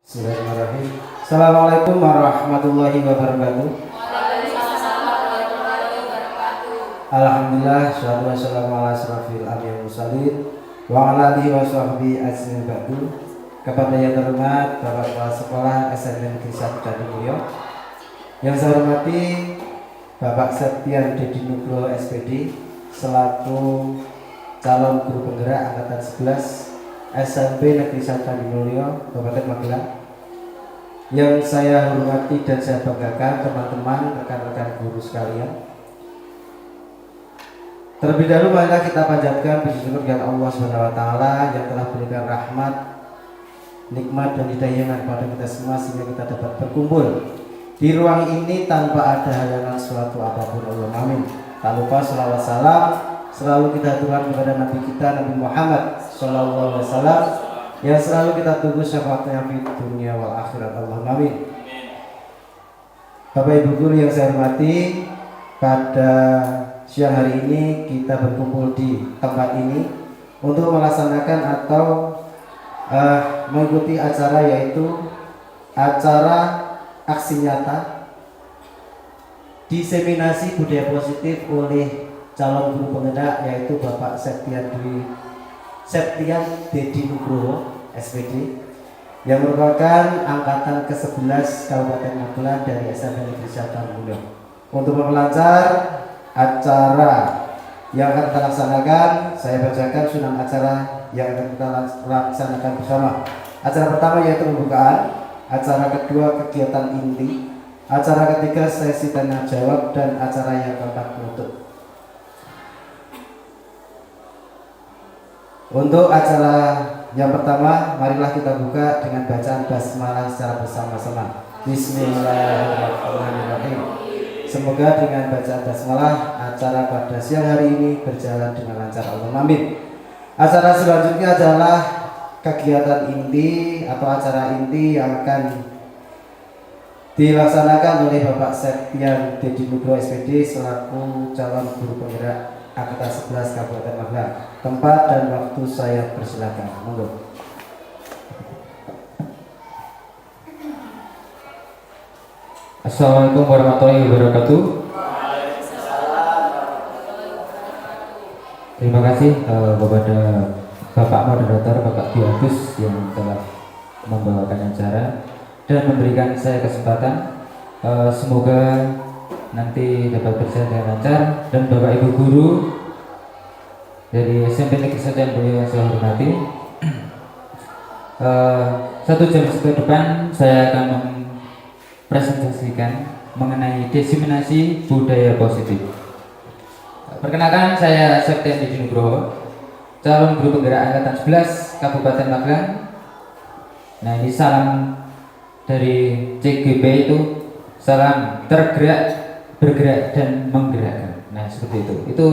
Bismillahirrahmanirrahim. Assalamualaikum warahmatullahi wabarakatuh. Alhamdulillah, syahadu wassalamu ala asrafil anbiya'i wal mursalin wa ala alihi wa sahbihi ajmain ba'du. Kepada yang terhormat Bapak Kepala Sekolah SMN Negeri 1 Danimulyo, yang saya hormati Bapak Septian Dedi Nugroho SPD selaku calon guru penggerak angkatan 11 SMP Negeri 1 Danimulyo, Kabupaten Magelang. Yang saya hormati dan saya banggakan teman-teman, rekan-rekan guru sekalian. Terlebih dahulu marilah kita panjatkan puji syukur kepada Allah SWT yang telah berikan rahmat, nikmat dan hidayah kepada kita semua sehingga kita dapat berkumpul di ruang ini tanpa ada halangan suatu apapun. Allah amin. Tak lupa sholawat salam selalu kita aturkan kepada Nabi kita Nabi Muhammad Sallallahu Alaihi Wasallam yang selalu kita tunggu syafaatnya di dunia wal akhirat. Allahumma amin. Bapak Ibu guru yang saya hormati, pada siang hari ini kita berkumpul di tempat ini untuk melaksanakan atau mengikuti acara, yaitu acara aksi nyata diseminasi budaya positif oleh calon guru penggerak, yaitu Bapak Septian Dedi Nugroho SPD yang merupakan angkatan ke-11 Kabupaten Magelang dari SMP Negeri 1 Danimulyo. Untuk memperlancar acara yang akan kita laksanakan, saya bacakan sunan acara yang akan kita laksanakan bersama. Acara pertama yaitu pembukaan, acara kedua kegiatan inti, acara ketiga sesi tanya jawab, dan acara yang keempat penutup. Untuk acara yang pertama, marilah kita buka dengan bacaan basmalah secara bersama-sama. Bismillahirrahmanirrahim. Semoga dengan bacaan basmalah acara pada siang hari ini berjalan dengan lancar. Allahumma amin. Acara selanjutnya adalah kegiatan inti atau acara inti yang akan dilaksanakan oleh Bapak Septian Dedi Nugroho SPD selaku calon guru penggerak angkatan 11 Kabupaten Magelang. Tempat dan waktu saya persilakan. Monggo. Assalamualaikum warahmatullahi wabarakatuh. Terima kasih kepada Bapak Moderator, Bapak Ki Agus yang telah membawakan acara dan memberikan saya kesempatan. Semoga nanti dapat berjalan dengan lancar, dan Bapak Ibu guru dari SMP Negeri 1 Danimulyo yang saya hormati, 1 jam ke depan saya akan presentasikan mengenai diseminasi budaya positif. Perkenalkan, saya Septian Dedi Nugroho, calon guru penggerak angkatan 11 Kabupaten Magelang. Nah, ini salam dari CGB itu salam tergerak, bergerak dan menggerakkan. Nah, seperti itu. Itu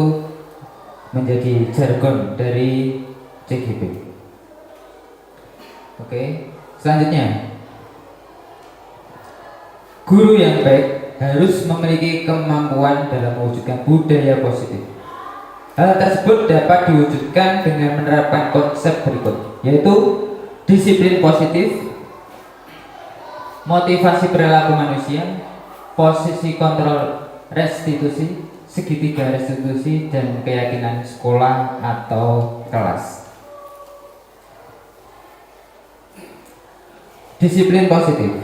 menjadi jargon dari CGB. Oke, selanjutnya, guru yang baik harus memiliki kemampuan dalam mewujudkan budaya positif. Hal tersebut dapat diwujudkan dengan menerapkan konsep berikut, yaitu disiplin positif, motivasi perilaku manusia, posisi kontrol restitusi, segitiga restitusi, dan keyakinan sekolah atau kelas. Disiplin positif.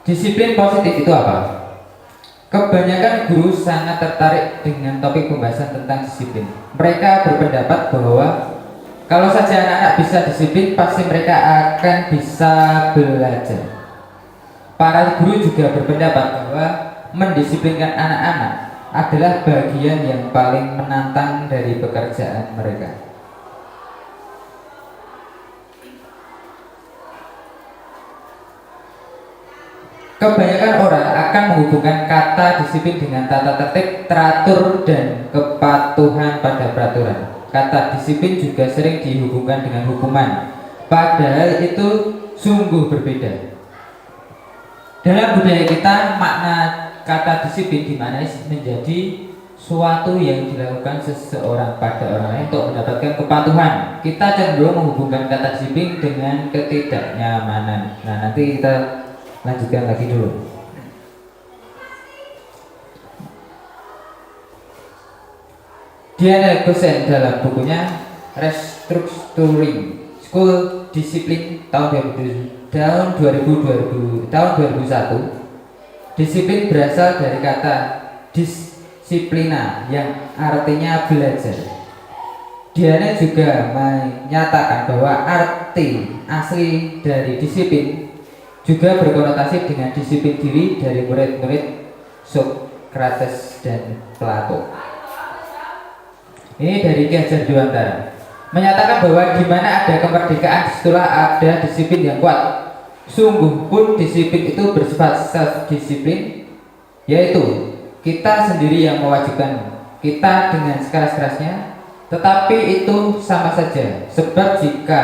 Disiplin positif itu apa? Kebanyakan guru sangat tertarik dengan topik pembahasan tentang disiplin. Mereka berpendapat bahwa kalau saja anak-anak bisa disiplin, pasti mereka akan bisa belajar. Para guru juga berpendapat bahwa mendisiplinkan anak-anak adalah bagian yang paling menantang dari pekerjaan mereka. Kebanyakan orang akan menghubungkan kata disiplin dengan tata tertib, teratur, dan kepatuhan pada peraturan. Kata disiplin juga sering dihubungkan dengan hukuman, padahal itu sungguh berbeda. Dalam budaya kita, makna kata disiplin dimaknai menjadi suatu yang dilakukan seseorang pada orang lain untuk mendapatkan kepatuhan. Kita cenderung menghubungkan kata disiplin dengan ketidaknyamanan. Nah, nanti kita lanjutkan lagi dulu. Diana Gosen dalam bukunya Restructuring School Discipline tahun 2001, disiplin berasal dari kata disiplina yang artinya belajar. Diana juga menyatakan bahwa arti asli dari disiplin juga berkonotasi dengan disiplin diri dari murid-murid Socrates dan Plato. Ini dari Ki Hajar Dewantara menyatakan bahwa di mana ada kemerdekaan disitulah ada disiplin yang kuat. Sungguh pun disiplin itu bersifat self disiplin, yaitu kita sendiri yang mewajibkan kita dengan sekeras-kerasnya, tetapi itu sama saja sebab jika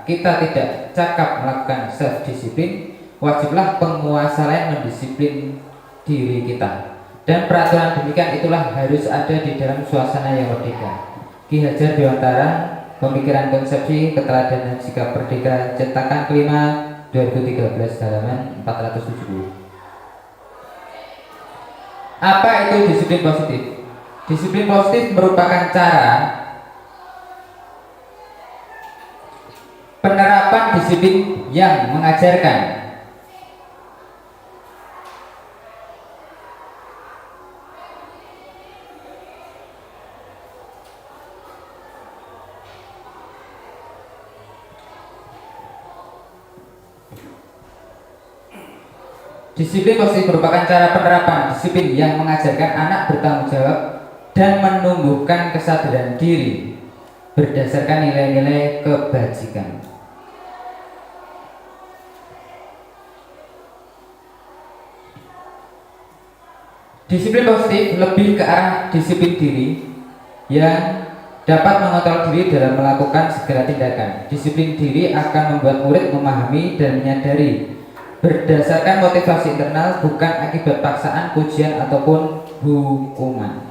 kita tidak cakap melakukan self disiplin, wajiblah penguasa lain mendisiplin diri kita. Dan peraturan demikian itulah harus ada di dalam suasana yang merdeka. Ki Hajar Dewantara, Pemikiran Konsepsi Keteladanan Sikap Merdeka, cetakan kelima 2013 halaman 470. Apa itu disiplin positif? Disiplin positif merupakan cara penerapan disiplin yang mengajarkan disiplin positif merupakan cara penerapan disiplin yang mengajarkan anak bertanggung jawab dan menumbuhkan kesadaran diri berdasarkan nilai-nilai kebajikan. Disiplin positif lebih ke arah disiplin diri yang dapat mengontrol diri dalam melakukan segala tindakan. Disiplin diri akan membuat murid memahami dan menyadari berdasarkan motivasi internal, bukan akibat paksaan, pujian, ataupun hukuman.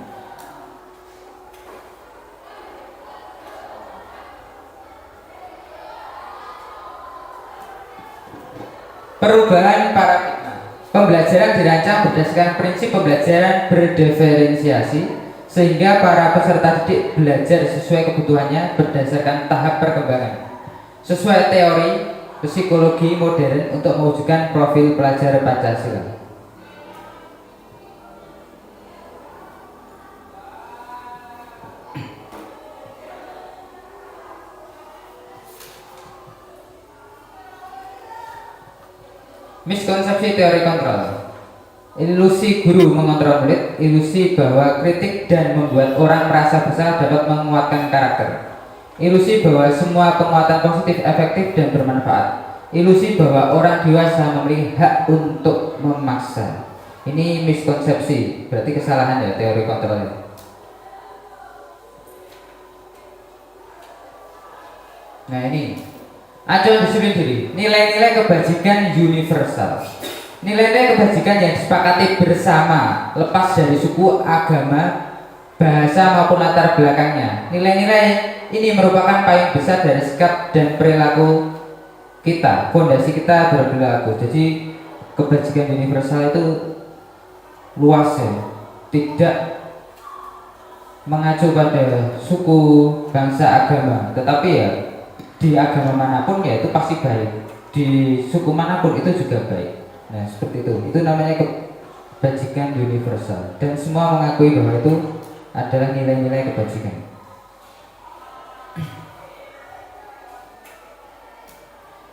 Perubahan paradigma. Pembelajaran dirancang berdasarkan prinsip pembelajaran berdiferensiasi, sehingga para peserta didik belajar sesuai kebutuhannya berdasarkan tahap perkembangan, sesuai teori psikologi modern untuk mewujudkan profil pelajar Pancasila. Miskonsepsi teori kontrol. Ilusi guru mengontrol murid, ilusi bahwa kritik dan membuat orang merasa bersalah dapat menguatkan karakter. Ilusi bahwa semua penguatan positif efektif dan bermanfaat. Ilusi bahwa orang dewasa memiliki hak untuk memaksa. Ini miskonsepsi, berarti kesalahan ya teori kontrolnya. Nah ini acuan disiplin diri, nilai-nilai kebajikan universal. Nilai-nilai kebajikan yang disepakati bersama, lepas dari suku, agama, bahasa maupun latar belakangnya. Nilai-nilai ini merupakan payung besar dari sikap dan perilaku kita, fondasi kita berperilaku. Jadi kebajikan universal itu luas ya, tidak mengacu pada suku, bangsa, agama, tetapi ya di agama manapun ya itu pasti baik, di suku manapun itu juga baik. Nah seperti itu namanya kebajikan universal, dan semua mengakui bahwa itu adalah nilai-nilai kebajikan.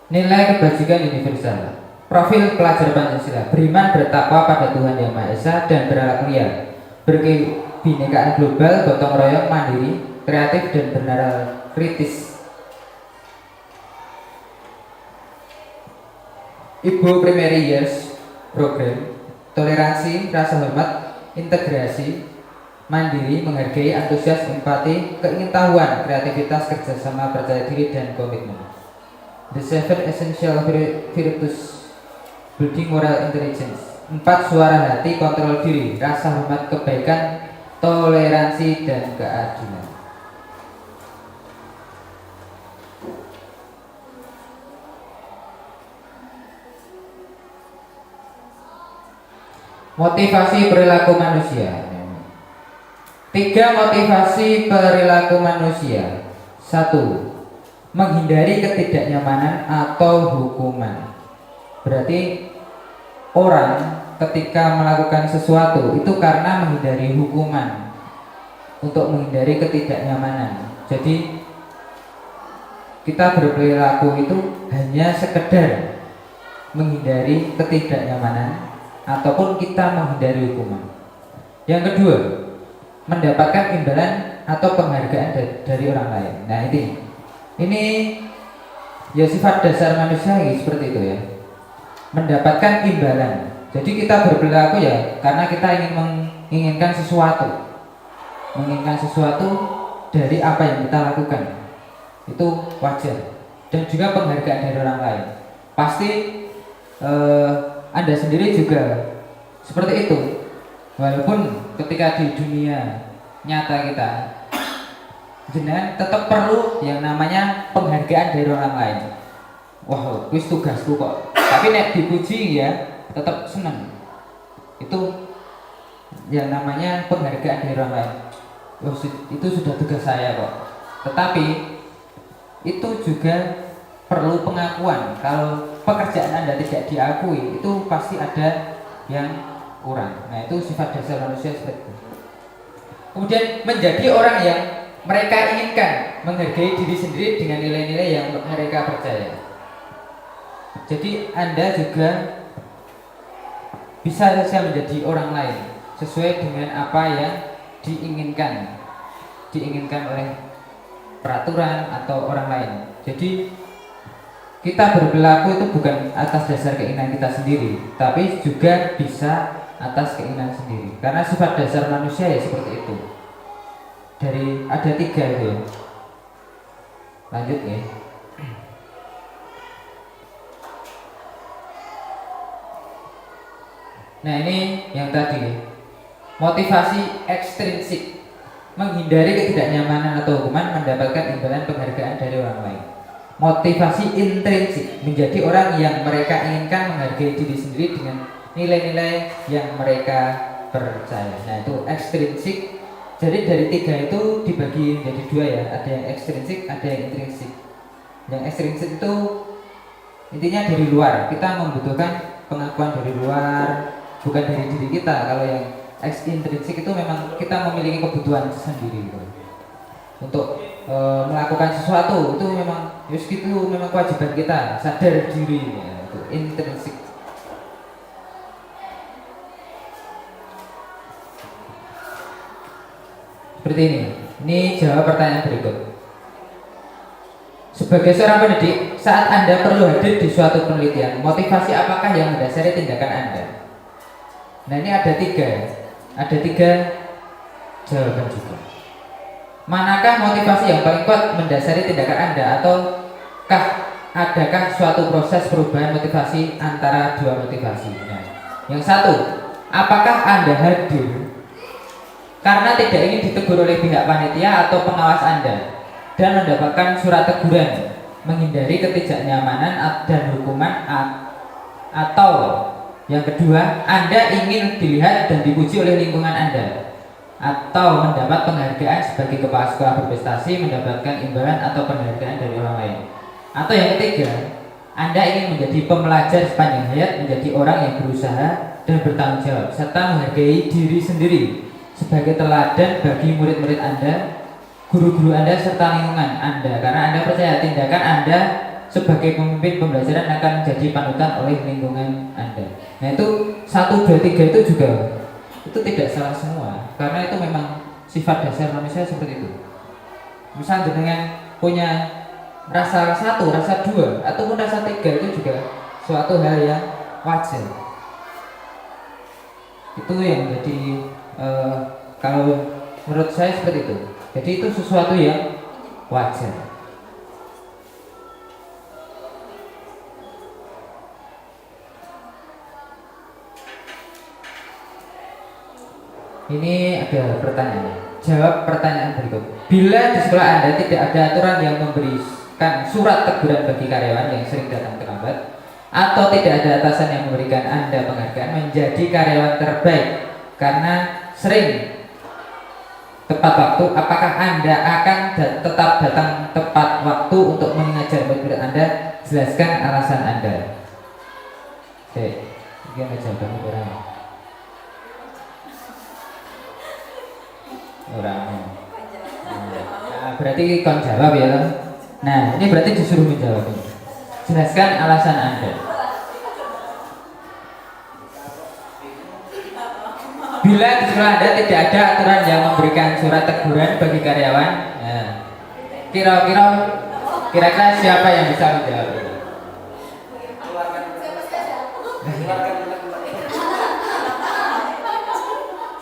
Nilai kebajikan universal. Profil pelajar Pancasila: beriman, bertakwa pada Tuhan Yang Maha Esa dan berakhlak mulia, berkebinekaan global, gotong royong, mandiri, kreatif dan bernalar kritis. Ibu Primary Years Program: toleransi, rasa hormat, integrasi, mandiri, menghargai, antusias, empati, keingintahuan, kreativitas, kerjasama, percaya diri dan komitmen. The Seven Essential Virtues Building Moral Intelligence. 4 suara hati, kontrol diri, rasa hormat, kebaikan, toleransi dan keadilan. Motivasi perilaku manusia. 3 motivasi perilaku manusia. 1. Menghindari ketidaknyamanan atau hukuman. Berarti orang ketika melakukan sesuatu itu karena menghindari hukuman, untuk menghindari ketidaknyamanan. Jadi kita berperilaku itu hanya sekedar menghindari ketidaknyamanan ataupun kita menghindari hukuman. Yang kedua, mendapatkan imbalan atau penghargaan dari orang lain. Nah, ini ya sifat dasar manusia seperti itu ya. Mendapatkan imbalan. Jadi kita berperilaku ya karena kita ingin menginginkan sesuatu. Menginginkan sesuatu dari apa yang kita lakukan. Itu wajar. Dan juga penghargaan dari orang lain. Pasti Anda sendiri juga seperti itu. Walaupun ketika di dunia nyata kita jenengan tetap perlu yang namanya penghargaan dari orang lain. Wah, wis tugasku kok. Tapi nek dipuji ya tetap senang. Itu yang namanya penghargaan dari orang lain. Wah, itu sudah tugas saya kok. Tetapi itu juga perlu pengakuan. Kalau pekerjaan Anda tidak diakui, itu pasti ada yang kurang. Nah, itu sifat dasar manusia seperti itu. Kemudian menjadi orang yang mereka inginkan, menghargai diri sendiri dengan nilai-nilai yang mereka percaya. Jadi Anda juga bisa saja menjadi orang lain sesuai dengan apa yang diinginkan oleh peraturan atau orang lain. Jadi kita berperilaku itu bukan atas dasar keinginan kita sendiri, tapi juga bisa atas keinginan sendiri. Karena sifat dasar manusia ya seperti itu. Ada 3 itu ya. Lanjut ya. Nah, ini yang tadi. Motivasi ekstrinsik. Menghindari ketidaknyamanan atau hukuman, mendapatkan imbalan penghargaan dari orang lain. Motivasi intrinsik, menjadi orang yang mereka inginkan, menghargai diri sendiri dengan nilai-nilai yang mereka percaya. Nah, itu ekstrinsik. Jadi dari 3 itu dibagi menjadi 2 ya. Ada yang ekstrinsik, ada yang intrinsik. Yang ekstrinsik itu intinya dari luar. Kita membutuhkan pengakuan dari luar, bukan dari diri kita. Kalau yang intrinsik itu memang kita memiliki kebutuhan sendiri gitu. Untuk melakukan sesuatu itu memang memang kewajiban kita, sadar diri ya, itu intrinsik. Seperti ini jawab pertanyaan berikut. Sebagai seorang pendidik, saat Anda perlu hadir di suatu penelitian, motivasi apakah yang mendasari tindakan Anda? Nah, ini ada 3 jawaban juga. Manakah motivasi yang paling kuat mendasari tindakan Anda, ataukah adakah suatu proses perubahan motivasi antara 2 motivasi? Nah, yang satu, apakah Anda hadir karena tidak ingin ditegur oleh pihak panitia atau pengawas Anda dan mendapatkan surat teguran, menghindari ketidaknyamanan dan hukuman, atau yang kedua, Anda ingin dilihat dan dipuji oleh lingkungan Anda, atau mendapat penghargaan sebagai kepala sekolah berprestasi, mendapatkan imbalan atau penghargaan dari orang lain. Atau yang ketiga, Anda ingin menjadi pembelajar sepanjang hayat, menjadi orang yang berusaha dan bertanggung jawab, serta menghargai diri sendiri sebagai teladan bagi murid-murid Anda, guru-guru Anda, serta lingkungan Anda, karena Anda percaya tindakan Anda sebagai pemimpin pembelajaran akan menjadi panutan oleh lingkungan Anda. Nah, itu 1, 2, 3 itu juga itu tidak salah semua, karena itu memang sifat dasar manusia seperti itu. Misal dengan punya rasa 1, rasa 2, ataupun rasa 3 itu juga suatu hal yang wajar. Itu yang jadi kalau menurut saya seperti itu. Jadi itu sesuatu yang wajar. Ini ada pertanyaan. Jawab pertanyaan berikut. Bila di sekolah Anda tidak ada aturan yang memberikan surat teguran bagi karyawan yang sering datang terlambat, atau tidak ada atasan yang memberikan Anda penghargaan menjadi karyawan terbaik karena sering tepat waktu, apakah Anda akan tetap datang tepat waktu untuk mengajar murid Anda? Jelaskan alasan Anda. Oke, ini jawabannya kurang. Nah, berarti kon jawab ya. Nah, ini berarti disuruh menjawab. Jelaskan alasan Anda. Bila di sekolah Anda tidak ada aturan yang memberikan surat teguran bagi karyawan, nah, kira-kira siapa yang bisa menjawab ini?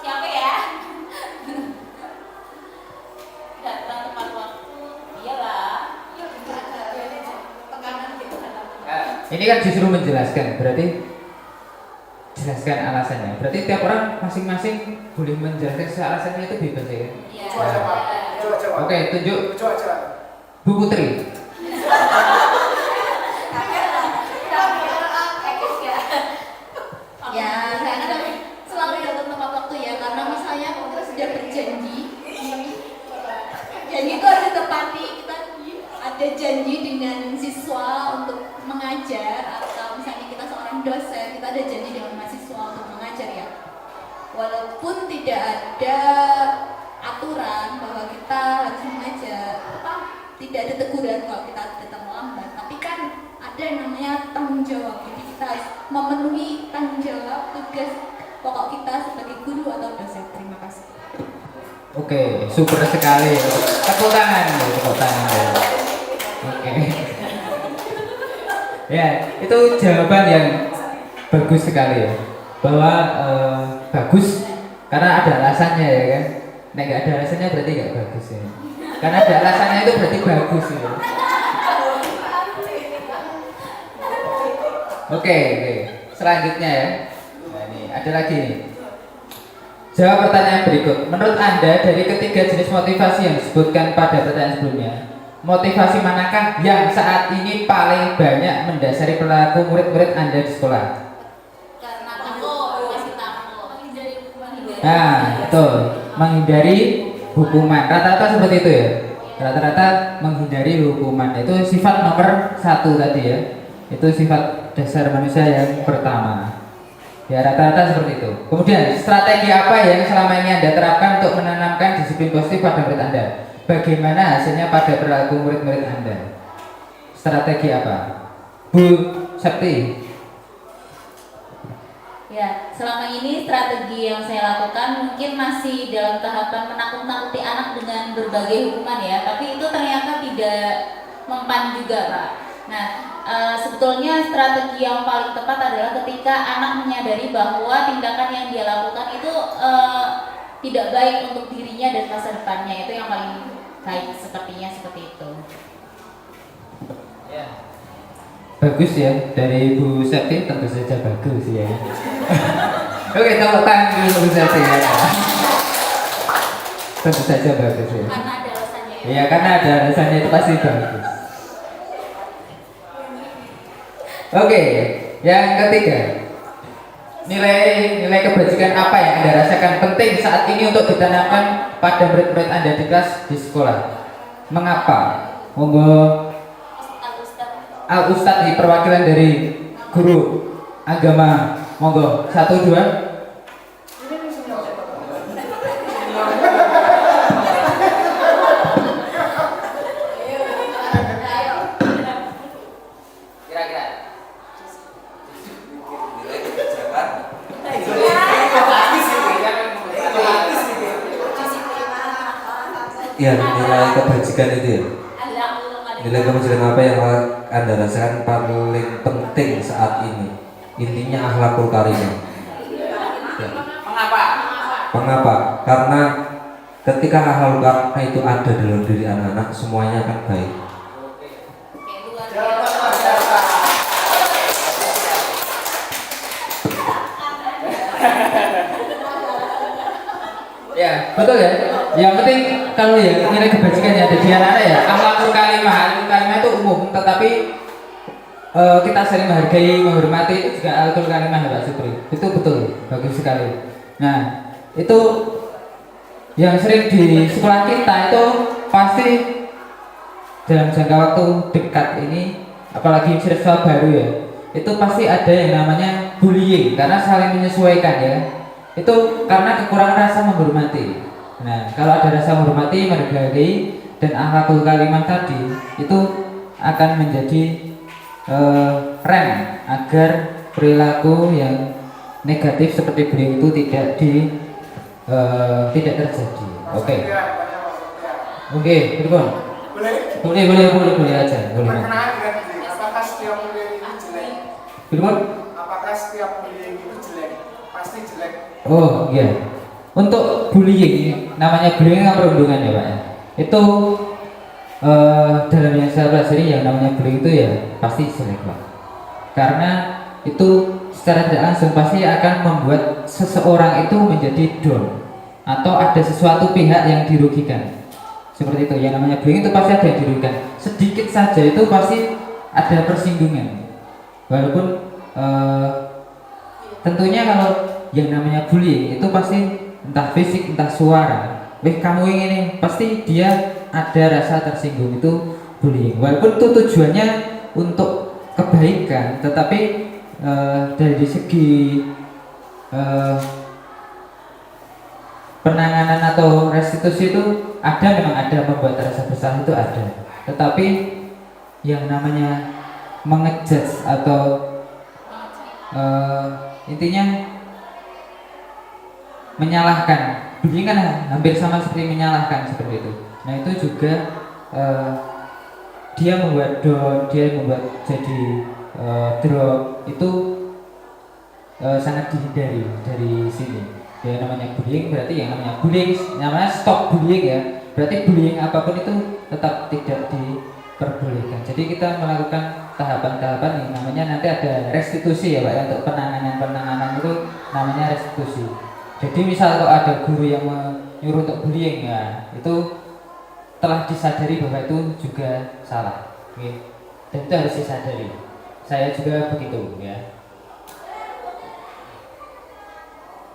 Siapa ya? Datang tepat waktu. Iyalah. Tekanan gitu. Ini kan disuruh menjelaskan, berarti jelaskan alasannya. Berarti tiap orang masing-masing boleh menjelaskan alasannya, itu bebas ya kan? Iya. Oke, tunjuk Bu Putri. Ya, karena selalu datang tepat waktu ya, karena misalnya kita sudah berjanji, janji itu harus ditepati. Kita ada janji dengan siswa untuk mengajar, atau misalnya kita seorang dosen, kita ada janji dengan mahasiswa untuk mengajar ya. Walaupun tidak ada aturan bahwa kita harus mengajar, tidak ada teguran kalau kita datang lambat, tapi kan ada yang namanya tanggung jawab. Jadi kita harus memenuhi tanggung jawab tugas pokok kita sebagai guru atau dosen. Terima kasih. Oke, super sekali. Tepuk tangan, tepuk tangan. Oke. Ya, itu jawaban yang bagus sekali ya. Bahwa bagus karena ada alasannya ya kan. Nek nggak ada alasannya berarti nggak bagus ya. Karena ada alasannya itu berarti bagus ya. Oke. Selanjutnya ya. Nah, ini ada lagi nih. Jawab pertanyaan berikut. Menurut Anda dari ketiga jenis motivasi yang disebutkan pada pertanyaan sebelumnya, motivasi manakah yang saat ini paling banyak mendasari perilaku murid-murid Anda di sekolah? Karena takut, masih takut. Menghindari hukuman. Nah, betul. Menghindari hukuman. Rata-rata seperti itu ya. Rata-rata menghindari hukuman. Itu sifat nomor 1 tadi ya. Itu sifat dasar manusia yang pertama. Ya, rata-rata seperti itu. Kemudian, strategi apa yang selama ini Anda terapkan untuk menanamkan disiplin positif pada murid Anda? Bagaimana hasilnya pada perilaku murid-murid Anda? Strategi apa? Bu Septi. Ya, selama ini strategi yang saya lakukan mungkin masih dalam tahapan menakut-nakuti anak dengan berbagai hukuman ya, tapi itu ternyata tidak mempan juga, Pak. Nah, sebetulnya strategi yang paling tepat adalah ketika anak menyadari bahwa tindakan yang dia lakukan itu tidak baik untuk dirinya dan masa depannya. Itu yang paling baik, sepertinya seperti itu. Ya. Bagus ya, dari Bu Septi tentu saja bagus ya. Oke, tepuk tangan dulu Bu Septi ya. Tentu saja bagus ya. Karena ada alasannya. Iya, karena ada alasannya, itu pasti bagus. Oke, yang ketiga, nilai kebajikan apa yang Anda rasakan penting saat ini untuk ditanamkan pada murid-murid Anda di kelas di sekolah? Mengapa? Monggo Al Ustadz di perwakilan dari guru agama, monggo 1 2. Ya, nilai kebajikan itu ya. Nilai kebajikan apa yang Anda rasakan paling penting saat ini? Intinya akhlakul karimah. Ya. Mengapa? Karena ketika akhlakul karimah itu ada dalam diri anak-anak, semuanya akan baik. Ya, betul ya. Yang penting kalau ya nilai kebajikan yang ada di anak-anak ya, akhlakul kalimah, akhlakul kalimah itu umum, tetapi kita sering menghargai, menghormati itu juga akhlakul kalimah ya Pak Supri. Itu betul, bagus sekali. Nah, itu yang sering di sekolah kita itu pasti dalam jangka waktu dekat ini, apalagi siswa baru ya, itu pasti ada yang namanya bullying karena saling menyesuaikan ya. Itu karena kekurangan rasa menghormati. Nah, kalau ada rasa menghormati, menghargai dan akhlakul kalimah tadi itu akan menjadi rem agar perilaku yang negatif seperti bullying itu tidak terjadi. Oke. Oke, betul. Boleh aja. Boleh. Perkenaan dengan bullying, apakah setiap bullying itu jelek? Betul. Apakah setiap bullying itu jelek? Pasti jelek. Oh iya. Untuk bullying, namanya bullying kan perundungan ya Pak ya. Itu dalam yang saya pelajari yang namanya bullying itu ya pasti jelek Pak. Karena itu secara tidak langsung pasti akan membuat seseorang itu menjadi down atau ada sesuatu pihak yang dirugikan. Seperti itu, yang namanya bullying itu pasti ada yang dirugikan. Sedikit saja itu pasti ada persinggungan. Walaupun tentunya kalau yang namanya bullying itu pasti entah fisik entah suara. Kamu ini pasti dia ada rasa tersinggung, itu bullying. Walaupun itu tujuannya untuk kebaikan, tetapi dari segi penanganan atau restitusi itu memang ada membuat rasa bersalah itu ada. Tetapi yang namanya mengejudge atau intinya menyalahkan, bullying kan hampir sama seperti menyalahkan seperti itu. Nah itu juga dia membuat down, dia membuat jadi drop, itu sangat dihindari dari sini. Yang namanya bullying berarti yang namanya bullying, namanya stop bullying ya. Berarti bullying apapun itu tetap tidak diperbolehkan. Jadi kita melakukan tahapan-tahapan yang namanya nanti ada restitusi ya Pak ya, untuk penanganan itu namanya restitusi. Jadi misal kalau ada guru yang menyuruh untuk bullying ya, itu telah disadari bahwa itu juga salah, okay. Dan itu harus disadari. Saya juga begitu ya.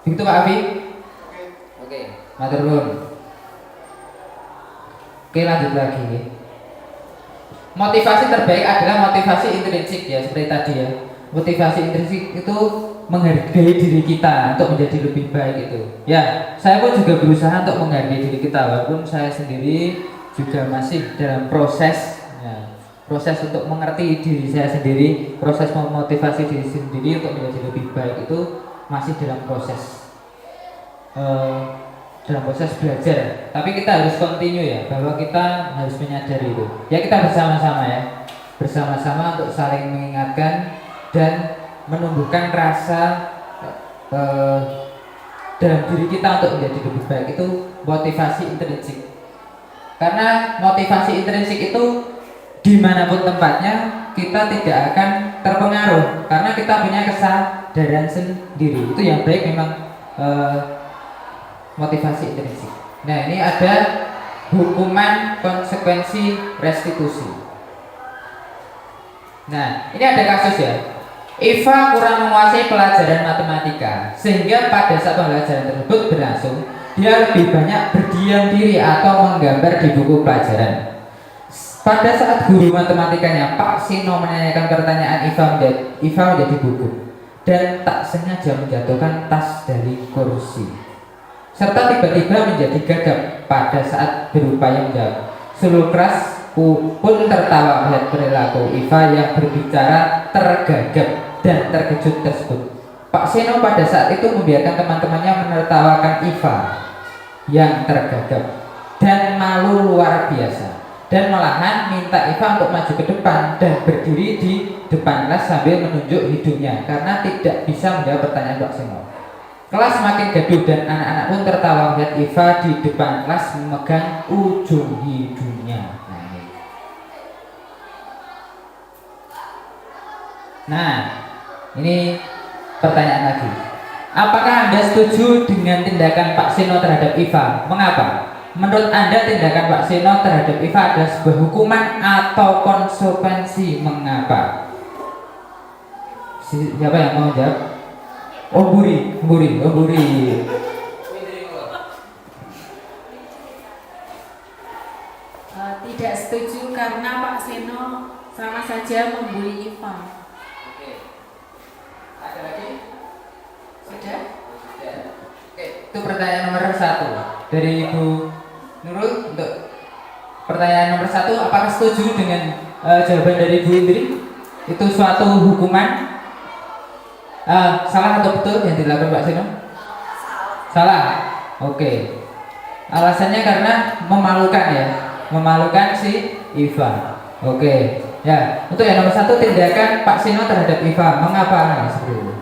Begitu Pak Afi? Oke. Matur nuwun. Oke, lanjut lagi. Motivasi terbaik adalah motivasi intrinsik ya, seperti tadi ya. Motivasi intrinsik itu menghargai diri kita untuk menjadi lebih baik itu. Ya, saya pun juga berusaha untuk menghargai diri kita, walaupun saya sendiri juga masih dalam proses ya, proses untuk mengerti diri saya sendiri, proses memotivasi diri sendiri untuk menjadi lebih baik itu masih dalam proses belajar. Tapi kita harus continue ya, bahwa kita harus menyadari itu. Ya kita bersama-sama ya, bersama-sama untuk saling mengingatkan dan menumbuhkan rasa dalam diri kita untuk menjadi lebih baik, itu motivasi intrinsik. Karena motivasi intrinsik itu dimanapun tempatnya kita tidak akan terpengaruh karena kita punya kesadaran sendiri. Itu yang baik memang motivasi intrinsik. Nah ini ada hukuman konsekuensi restitusi. Nah ini ada kasus ya. Iva kurang menguasai pelajaran matematika sehingga pada saat pembelajaran tersebut berlangsung dia lebih banyak berdiam diri atau menggambar di buku pelajaran. Pada saat guru matematikanya Pak Sino menanyakan pertanyaan, Iva menjadi gugup dan tak sengaja menjatuhkan tas dari kursi, serta tiba-tiba menjadi gagap pada saat berupaya menjawab. Seluruh kelas pun tertawa melihat perilaku Iva yang berbicara tergagap dan terkejut tersebut. Pak Seno pada saat itu membiarkan teman-temannya menertawakan Iva yang tergagap dan malu luar biasa, dan malahan minta Iva untuk maju ke depan dan berdiri di depan kelas sambil menunjuk hidungnya karena tidak bisa menjawab pertanyaan Pak Seno. Kelas makin gaduh dan anak-anak pun tertawa melihat Iva di depan kelas memegang ujung hidungnya. Nah, ini pertanyaan lagi. Apakah Anda setuju dengan tindakan Pak Seno terhadap Iva? Mengapa? Menurut Anda tindakan Pak Seno terhadap Iva adalah sebuah hukuman atau konsekuensi? Mengapa? Siapa yang mau jawab? Oh Buri. Tidak setuju karena Pak Seno sama saja membuli Iva. Oke. Ada lagi? Sudah? Oke, itu pertanyaan nomor 1 dari Ibu Nurul. Untuk pertanyaan nomor 1, apakah setuju dengan jawaban dari Ibu Indri? Itu suatu hukuman? Salah atau betul yang dilakukan Pak Seno? Salah. Oke. Alasannya karena memalukan ya, memalukan si Iva. Oke. Ya, untuk yang nomor 1 tindakan Pak Seno terhadap Iva, mengapa seperti itu?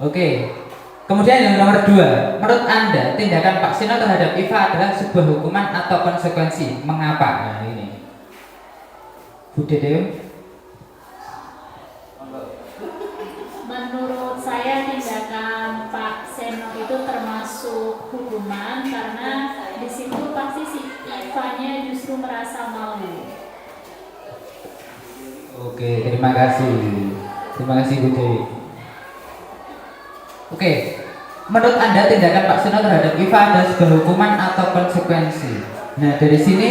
Oke. Kemudian yang nomor 2, menurut Anda tindakan Pak Seno terhadap Iva adalah sebuah hukuman atau konsekuensi? Mengapa? Nah ini, Bu Dede. Menurut saya tindakan Pak Seno itu termasuk hukuman karena di situ pasti si Ivanya justru merasa malu. Oke, terima kasih Bu Dewi. Oke, menurut Anda tindakan Pak Seno terhadap Iva adalah sebuah hukuman atau konsekuensi? Nah dari sini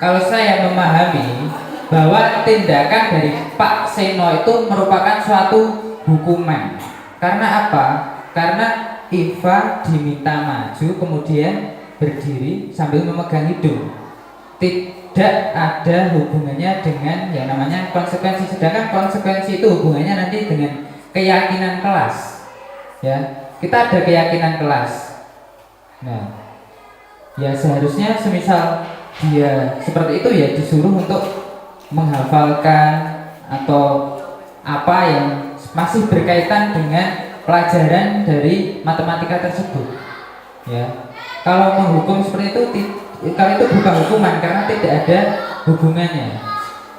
kalau saya memahami bahwa tindakan dari Pak Seno itu merupakan suatu hukuman. Karena apa? Karena Iva diminta maju kemudian berdiri sambil memegang hidung. Tidak ada hubungannya dengan yang namanya konsekuensi. Sedangkan konsekuensi itu hubungannya nanti dengan keyakinan kelas. Ya, kita ada keyakinan kelas. Nah, ya seharusnya semisal dia seperti itu ya disuruh untuk menghafalkan atau apa yang masih berkaitan dengan pelajaran dari matematika tersebut. Ya, kalau menghukum seperti itu, kalau itu bukan hukuman karena tidak ada hubungannya.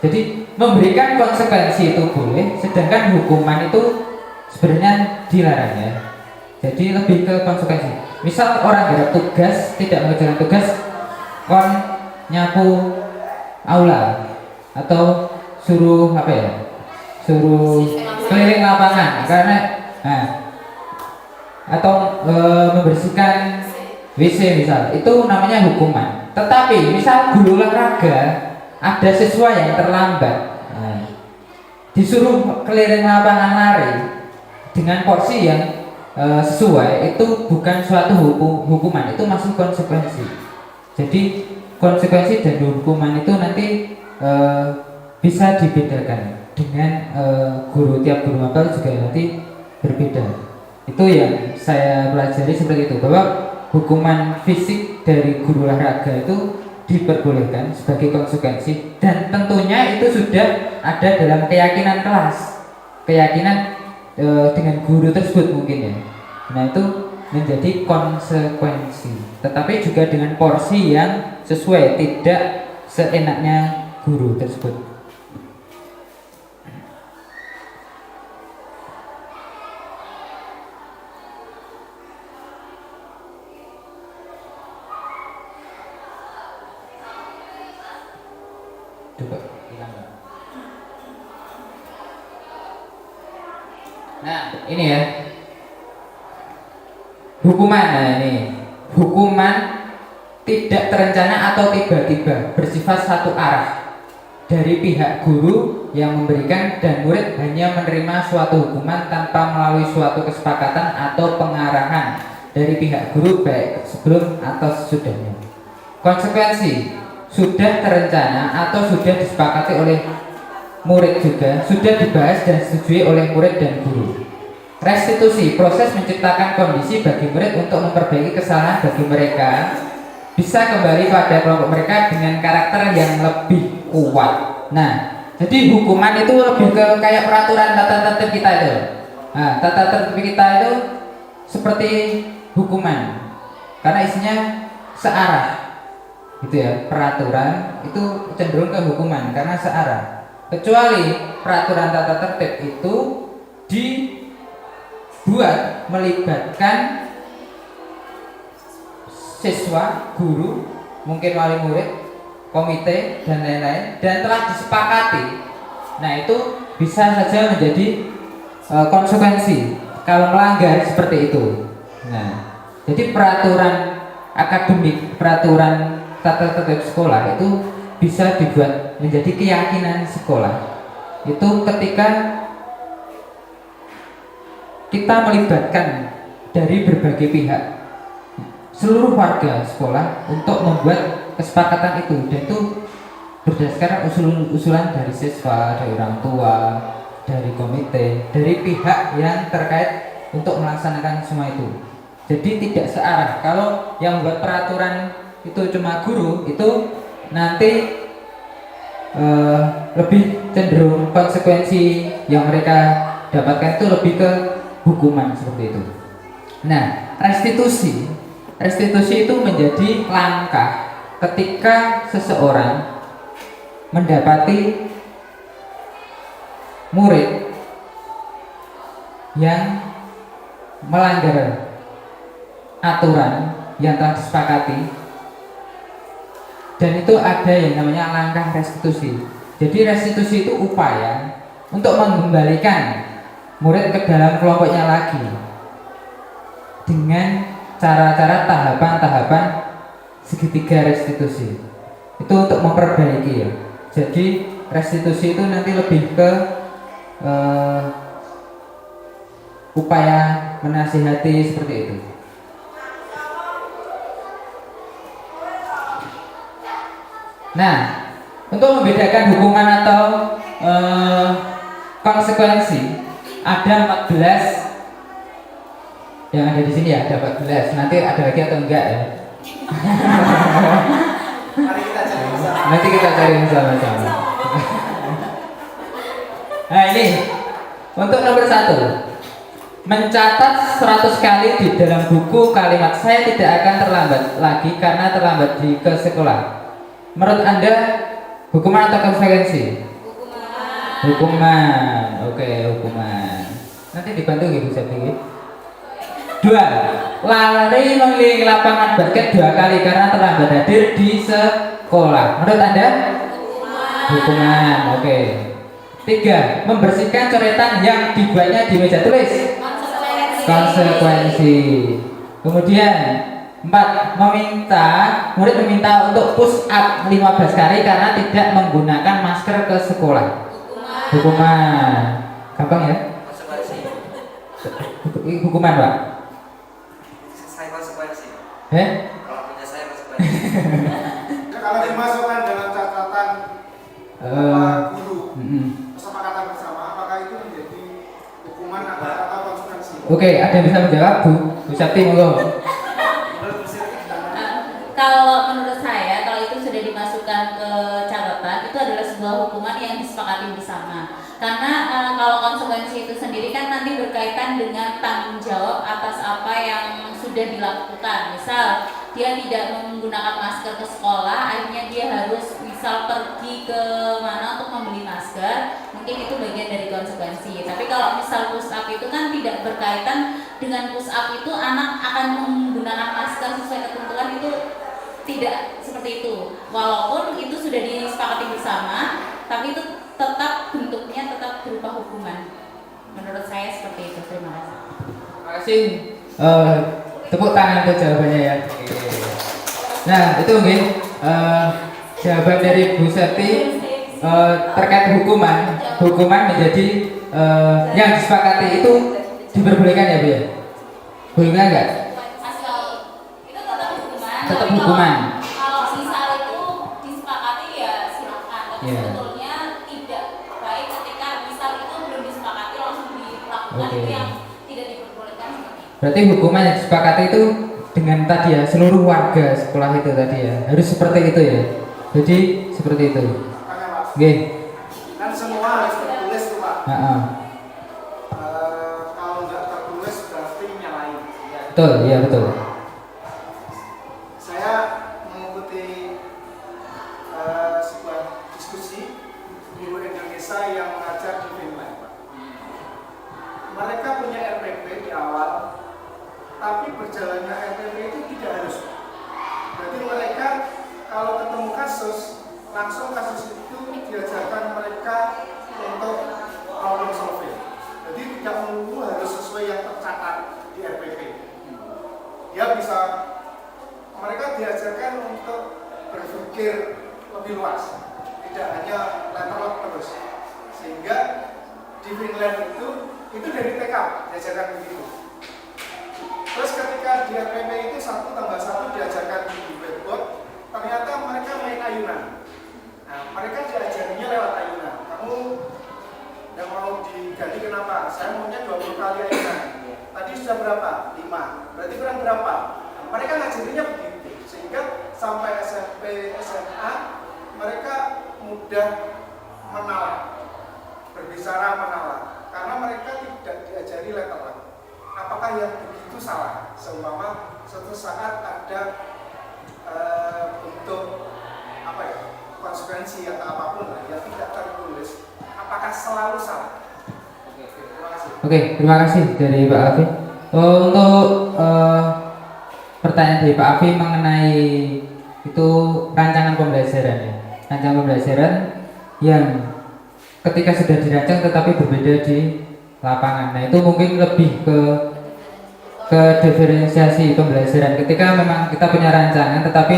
Jadi memberikan konsekuensi itu boleh, sedangkan hukuman itu sebenarnya dilarang ya. Jadi lebih ke konsekuensi. Misal orang garap tugas tidak mengerjakan tugas, kon nyapu aula atau suruh apa ya? Suruh keliling lapangan karena atau membersihkan WC misal, itu namanya hukuman. Tetapi misal guru olahraga ada siswa yang terlambat, disuruh keliling lapangan lari dengan porsi yang sesuai, itu bukan suatu hukuman, itu masih konsekuensi. Jadi konsekuensi dan hukuman itu nanti bisa dibedakan dengan guru. Tiap guru mapel juga nanti berbeda. Itu yang saya pelajari seperti itu, bahwa hukuman fisik dari guru olahraga itu diperbolehkan sebagai konsekuensi, dan tentunya itu sudah ada dalam keyakinan kelas, keyakinan dengan guru tersebut mungkin ya. Nah itu menjadi konsekuensi, tetapi juga dengan porsi yang sesuai, tidak seenaknya guru tersebut. Coba hilang. Nah ini ya hukuman. Nah ini hukuman tidak terencana atau tiba-tiba, bersifat satu arah dari pihak guru yang memberikan, dan murid hanya menerima suatu hukuman tanpa melalui suatu kesepakatan atau pengarahan dari pihak guru baik sebelum atau sesudahnya. Konsekuensi sudah terencana atau sudah disepakati oleh murid, juga sudah dibahas dan disetujui oleh murid dan guru. Restitusi, proses menciptakan kondisi bagi murid untuk memperbaiki kesalahan bagi mereka bisa kembali pada kelompok mereka dengan karakter yang lebih kuat. Nah, jadi hukuman itu lebih ke kayak peraturan tata tertib kita itu. Nah, tata tertib kita itu seperti hukuman karena isinya searah, gitu ya. Peraturan itu cenderung ke hukuman karena searah. kecuali peraturan tata tertib itu dibuat melibatkan siswa, guru, mungkin wali murid, komite dan lain-lain, dan telah disepakati. Nah, itu bisa saja menjadi konsekuensi kalau melanggar seperti itu. Nah, jadi peraturan akademik, peraturan tata tertib sekolah itu bisa dibuat menjadi keyakinan sekolah. Itu ketika kita melibatkan dari berbagai pihak, seluruh warga sekolah untuk membuat kesepakatan itu, dan itu berdasarkan usulan dari siswa, dari orang tua, dari komite, dari pihak yang terkait untuk melaksanakan semua itu. Jadi tidak searah. Kalau yang membuat peraturan itu cuma guru, itu nanti lebih cenderung konsekuensi yang mereka dapatkan itu lebih ke hukuman seperti itu. Nah, restitusi itu menjadi langkah ketika seseorang mendapati murid yang melanggar aturan yang telah disepakati, dan itu ada yang namanya langkah restitusi. Jadi restitusi itu upaya untuk mengembalikan murid ke dalam kelompoknya lagi dengan cara-cara tahapan-tahapan segitiga restitusi. Itu untuk memperbaiki ya. Jadi restitusi itu nanti lebih ke upaya menasihati seperti itu. Nah, untuk membedakan hukuman atau konsekuensi, ada 14 yang ada di sini ya, ada 14. Nanti ada lagi atau enggak ya? Mari kita cari bersama. Nanti kita cari sama-sama. Nah, ini untuk nomor 1, mencatat 100 kali di dalam buku kalimat "saya tidak akan terlambat lagi karena terlambat ke sekolah". Menurut Anda hukuman atau konsekuensi? Hukuman. Oke, hukuman. Nanti dibantu gitu saya pikir. 2. Lari mengelilingi lapangan basket 2 kali karena terlambat hadir di sekolah. Menurut Anda? Hukuman. Oke. 3. Membersihkan coretan yang dibuatnya di meja tulis. Konsekuensi. Kemudian 4. Murid meminta untuk push up 15 kali karena tidak menggunakan masker ke sekolah. Hukuman. Gampang ya? Hukuman, Pak. Saya konsekuensi. Kalau punya saya konsekuensi. Kalau dimasukkan dalam catatan guru kesepakatan bersama, apakah itu menjadi hukuman atau konsekuensi? Oke, ada yang bisa menjawab, Bu Sapti, monggo. Kalau menurut saya, kalau itu sudah dimasukkan ke catatan, itu adalah sebuah hukuman yang disepakati bersama. Karena kalau konsekuensi itu sendiri kan nanti berkaitan dengan tanggung jawab atas apa yang sudah dilakukan. Misal dia tidak menggunakan masker ke sekolah, akhirnya dia harus misal pergi ke mana untuk membeli masker, mungkin itu bagian dari konsekuensi. Tapi kalau misal push up itu kan tidak berkaitan dengan push up itu anak akan menggunakan masker sesuai ketentuan, itu tidak seperti itu. Walaupun itu sudah disepakati bersama, tapi itu tetap bentuknya tetap berupa hukuman. Menurut saya seperti itu. Terima kasih. Terima kasih. Tepuk tangan untuk jawabannya ya. Nah, itu mungkin jawaban dari Bu Septi terkait hukuman. Hukuman menjadi yang disepakati itu diperbolehkan ya, Bu ya? Boleh enggak? Tetap hukuman. Kalau misal itu disepakati ya silakan. Tapi sebetulnya tidak baik ketika misal itu belum disepakati langsung dilakukan, itu yang tidak diperbolehkan. Berarti hukuman yang disepakati itu dengan tadi ya, seluruh warga sekolah itu tadi ya, harus seperti itu ya. Jadi seperti itu. Makanya Pak, Oke. kan semua harus tertulis tuh Pak. Kalau nggak tertulis berarti nyalain. Betul, iya betul. Saya mengikuti sebuah diskusi guru Indonesia mereka punya RPP di awal, tapi berjalannya RPP itu tidak harus. Jadi mereka kalau ketemu kasus, langsung kasus itu diajarkan mereka untuk problem solving. Jadi tidak melulu harus sesuai yang tercatat di RPP. Dia bisa, mereka diajarkan untuk berpikir lebih luas, tidak hanya letterlock terus. Sehingga di Finland itu dari TK diajarkan begitu. Terus ketika di RPP itu 1 tambah 1 diajarkan di blackboard, ternyata mereka main ayunan. Nah, mereka diajarinya lewat ayunan. Kamu yang mau diganti kenapa? Saya maunya 20 kali ayunan. Tadi sudah berapa? 5. Berarti kurang berapa? Nah, mereka ngajarinya begitu. Sehingga sampai SMP, SMA mereka mudah menalar, berbicara menalar. Karena mereka tidak diajari letterlock. Apakah yang begitu salah? Seumpama suatu saat ada untuk apa ya, konsekuensi atau apapun lah yang tidak tertulis, apakah selalu salah? Oke, terima kasih. Oke, terima kasih dari Pak Afi. Untuk pertanyaan dari Pak Afi mengenai itu rancangan pembelajaran ya. Rancangan pembelajaran yang ketika sudah dirancang tetapi berbeda di lapangan. Nah, itu mungkin lebih ke diferensiasi pembelajaran. Ketika memang kita punya rancangan tetapi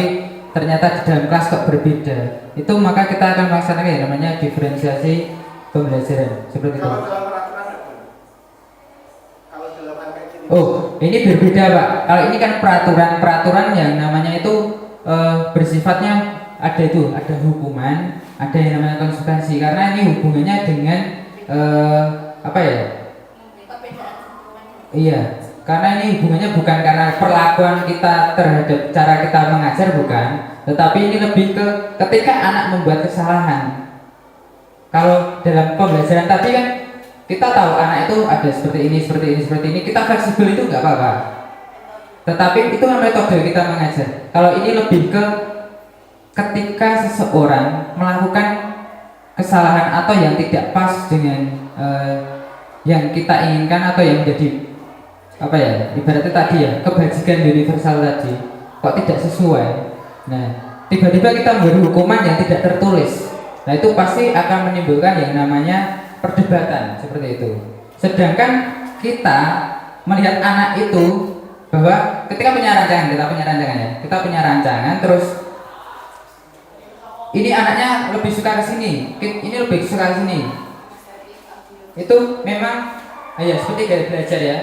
ternyata di dalam kelas kok berbeda, itu maka kita akan melaksanakan yang namanya diferensiasi pembelajaran seperti itu. Kalau dalam peraturan ada? Kalau dalam RPP Oh, ini berbeda Pak. Kalau ini kan peraturan yang namanya itu bersifatnya ada hukuman, ada yang namanya konsekuensi. Karena ini hubungannya dengan apa ya? Iya, karena ini hubungannya bukan karena perlakuan kita terhadap cara kita mengajar, bukan, tetapi ini lebih ke ketika anak membuat kesalahan. Kalau dalam pembelajaran tadi kan kita tahu anak itu ada seperti ini, kita fleksibel itu nggak apa-apa. Tetapi itu kan metode kita mengajar. Kalau ini lebih ke ketika seseorang melakukan kesalahan atau yang tidak pas dengan yang kita inginkan atau yang menjadi apa ya, ibaratnya tadi ya, kebajikan universal tadi kok tidak sesuai. Nah, tiba-tiba kita memberi hukuman yang tidak tertulis. Nah, itu pasti akan menimbulkan yang namanya perdebatan seperti itu. Sedangkan kita melihat anak itu bahwa ketika kita punya rancangan terus ini anaknya lebih suka ke sini, ini lebih suka ke sini. Itu memang ya seperti gaya belajar ya.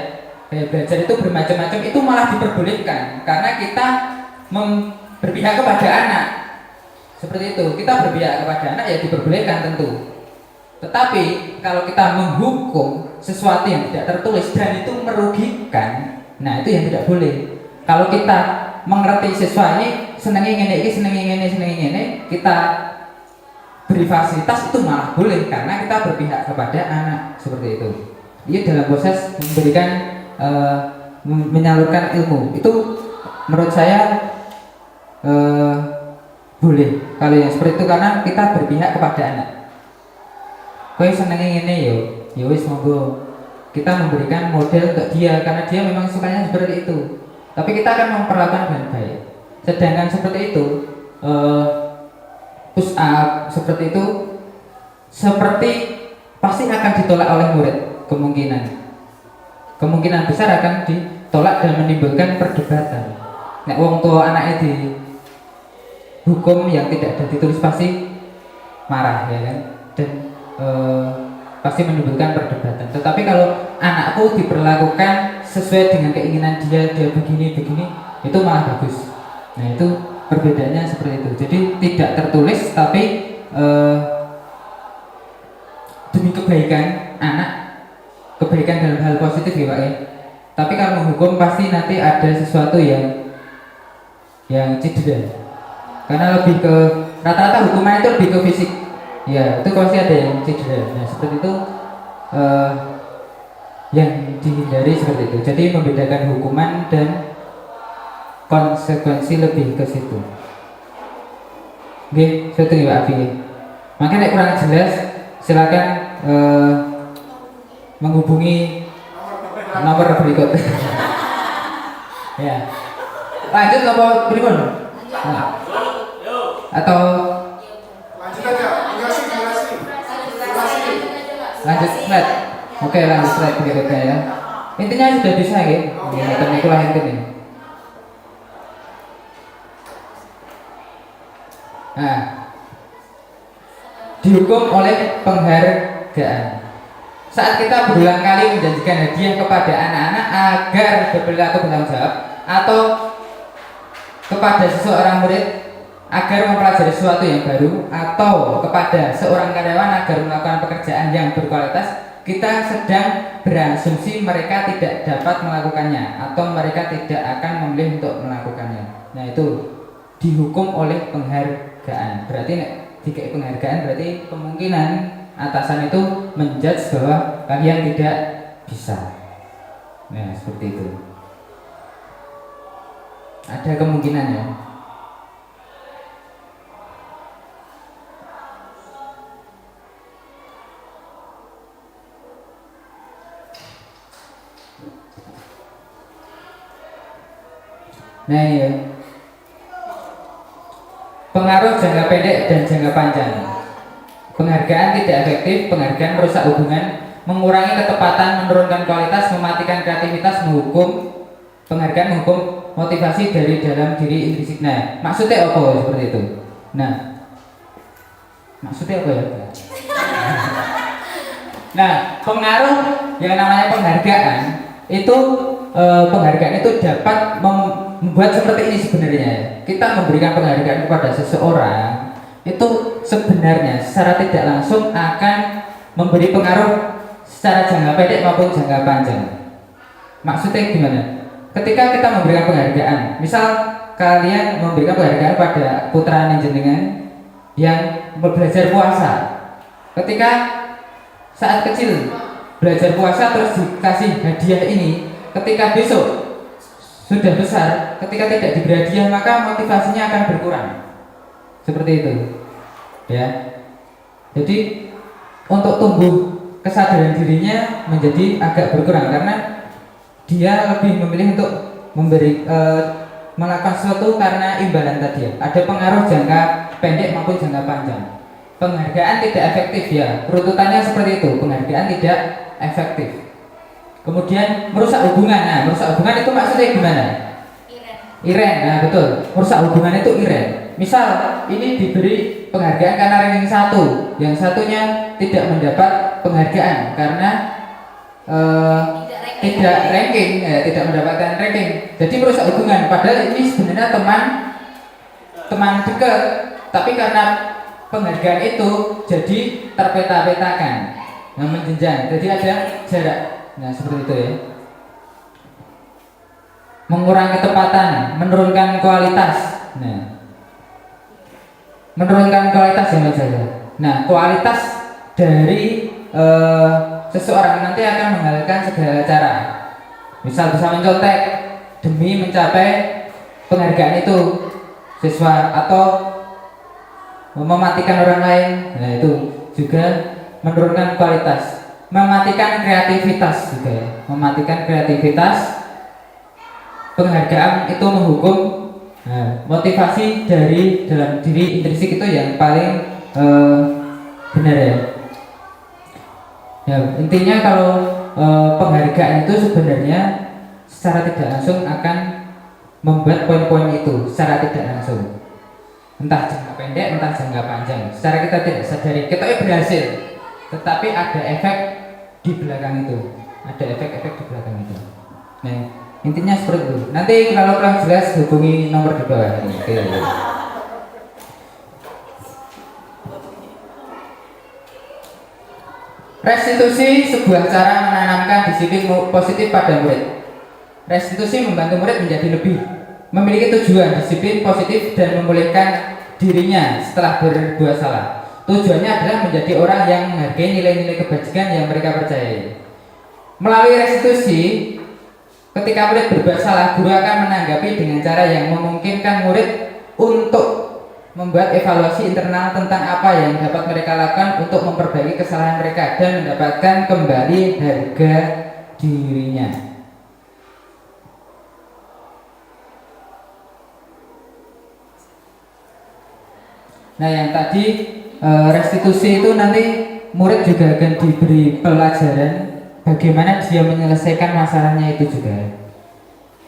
Gaya belajar itu bermacam-macam, itu malah diperbolehkan karena kita berpihak kepada anak. Seperti itu, kita berpihak kepada anak ya diperbolehkan tentu. Tetapi kalau kita menghukum sesuatu yang tidak tertulis dan itu merugikan, nah itu yang tidak boleh. Kalau kita mengerti siswa ini senengi ngene, kita beri fasilitas, itu malah boleh karena kita berpihak kepada anak seperti itu. Ini dalam proses memberikan menyalurkan ilmu itu menurut saya boleh kalau yang seperti itu karena kita berpihak kepada anak. Kowe senengnya ini yo wis monggo, kita memberikan model untuk dia karena dia memang sukanya seperti itu, tapi kita akan memperlakukan dengan baik. Sedangkan seperti itu push up seperti itu seperti pasti akan ditolak oleh murid, kemungkinan besar akan ditolak dan menimbulkan perdebatan. Nek wong tua anaknya di hukum yang tidak ada ditulis pasti marah ya kan, dan pasti menimbulkan perdebatan. Tetapi kalau anakku diperlakukan sesuai dengan keinginan dia begini, itu malah bagus. Nah itu perbedaannya seperti itu. Jadi tidak tertulis tapi demi kebaikan anak, kebaikan dalam hal positif ya Pak ya. Tapi kalau menghukum pasti nanti ada sesuatu yang cedera. Karena lebih ke rata-rata hukuman itu lebih ke fisik. Ya, itu pasti ada yang cedera. Nah, seperti itu yang dihindari seperti itu. Jadi membedakan hukuman dan konsekuensi lebih ke situ. Oke, seperti itu Pak Afi. Makanya kurang jelas silakan menghubungi nomor berikut. Ya. Lanjut apa pripun? Nah. Atau Lanjut aja, durasi. lanjut slide. Oke, lanjut slide berikutnya ya. Intinya sudah bisa ya. Ngoten niku lah intine. Nah, dihukum oleh penghargaan. Saat kita berulang kali menjanjikan hadiah kepada anak-anak agar berperilaku bertanggung jawab, atau kepada seseorang murid agar mempelajari sesuatu yang baru, atau kepada seorang karyawan agar melakukan pekerjaan yang berkualitas, kita sedang berasumsi mereka tidak dapat melakukannya atau mereka tidak akan memilih untuk melakukannya. Nah, itu dihukum oleh penghargaan. Berarti jika penghargaan berarti kemungkinan atasan itu menjudge bahwa kalian tidak bisa. Nah, seperti itu. Ada kemungkinan ya. Nah, ya. Pengaruh jangka pendek dan jangka panjang. Penghargaan tidak efektif, penghargaan merusak hubungan, mengurangi ketepatan, menurunkan kualitas, mematikan kreativitas, penghargaan menghukum motivasi dari dalam diri intrinsik. Nah, maksudnya apa seperti itu? Nah, maksudnya apa ya? Nah, pengaruh yang namanya penghargaan itu penghargaan itu dapat membuat seperti ini sebenarnya. Kita memberikan penghargaan kepada seseorang itu sebenarnya secara tidak langsung akan memberi pengaruh secara jangka pendek maupun jangka panjang. Maksudnya gimana? Ketika kita memberikan penghargaan, misal kalian memberikan penghargaan pada putra jenengan yang belajar puasa, ketika saat kecil belajar puasa terus dikasih hadiah ini, ketika besok sudah besar, ketika tidak diberi hadiah maka motivasinya akan berkurang. Seperti itu, ya. Jadi untuk tumbuh kesadaran dirinya menjadi agak berkurang karena dia lebih memilih untuk melakukan sesuatu karena imbalan tadi. Ada pengaruh jangka pendek maupun jangka panjang. Penghargaan tidak efektif ya, perututannya seperti itu. Penghargaan tidak efektif. Kemudian merusak hubungan. Nah, merusak hubungan itu maksudnya gimana? Iren. Nah, betul. Merusak hubungan itu iren. Misal ini diberi penghargaan karena ranking 1, yang satunya tidak mendapat penghargaan karena tidak ranking, tidak mendapatkan ranking. Jadi merusak hubungan. Padahal ini sebenarnya teman dekat, tapi karena penghargaan itu jadi terpeta-petakan, nah, menjenjang. Jadi ada jarak. Nah, seperti itu ya. Mengurangi ketepatan, menurunkan kualitas. Nah, menurunkan kualitas yang saja. Nah, kualitas dari seseorang nanti akan menghalalkan segala cara. Misal bisa mencontek demi mencapai penghargaan itu siswa, atau mematikan orang lain. Nah, itu juga menurunkan kualitas. Mematikan kreativitas juga ya. Mematikan kreativitas. Penghargaan itu menghukum motivasi dari dalam diri intrinsik itu yang paling benar ya. Ya, intinya kalau penghargaan itu sebenarnya secara tidak langsung akan membuat poin-poin itu secara tidak langsung, entah jangka pendek, entah jangka panjang. Secara kita tidak sadari, kita berhasil, tetapi ada efek di belakang itu, ada efek-efek di belakang itu. Nah, intinya seperti itu. Nanti kalau kurang jelas hubungi nomor di bawah ini. Oke. Restitusi sebuah cara menanamkan disiplin positif pada murid. Restitusi membantu murid menjadi lebih memiliki tujuan, disiplin positif, dan memulihkan dirinya setelah berbuat salah. Tujuannya adalah menjadi orang yang menghargai nilai-nilai kebajikan yang mereka percayai. Melalui restitusi, ketika murid berbuat salah, guru akan menanggapi dengan cara yang memungkinkan murid untuk membuat evaluasi internal tentang apa yang dapat mereka lakukan untuk memperbaiki kesalahan mereka dan mendapatkan kembali harga dirinya. Nah, yang tadi restitusi itu nanti murid juga akan diberi pelajaran bagaimana dia menyelesaikan masalahnya itu juga.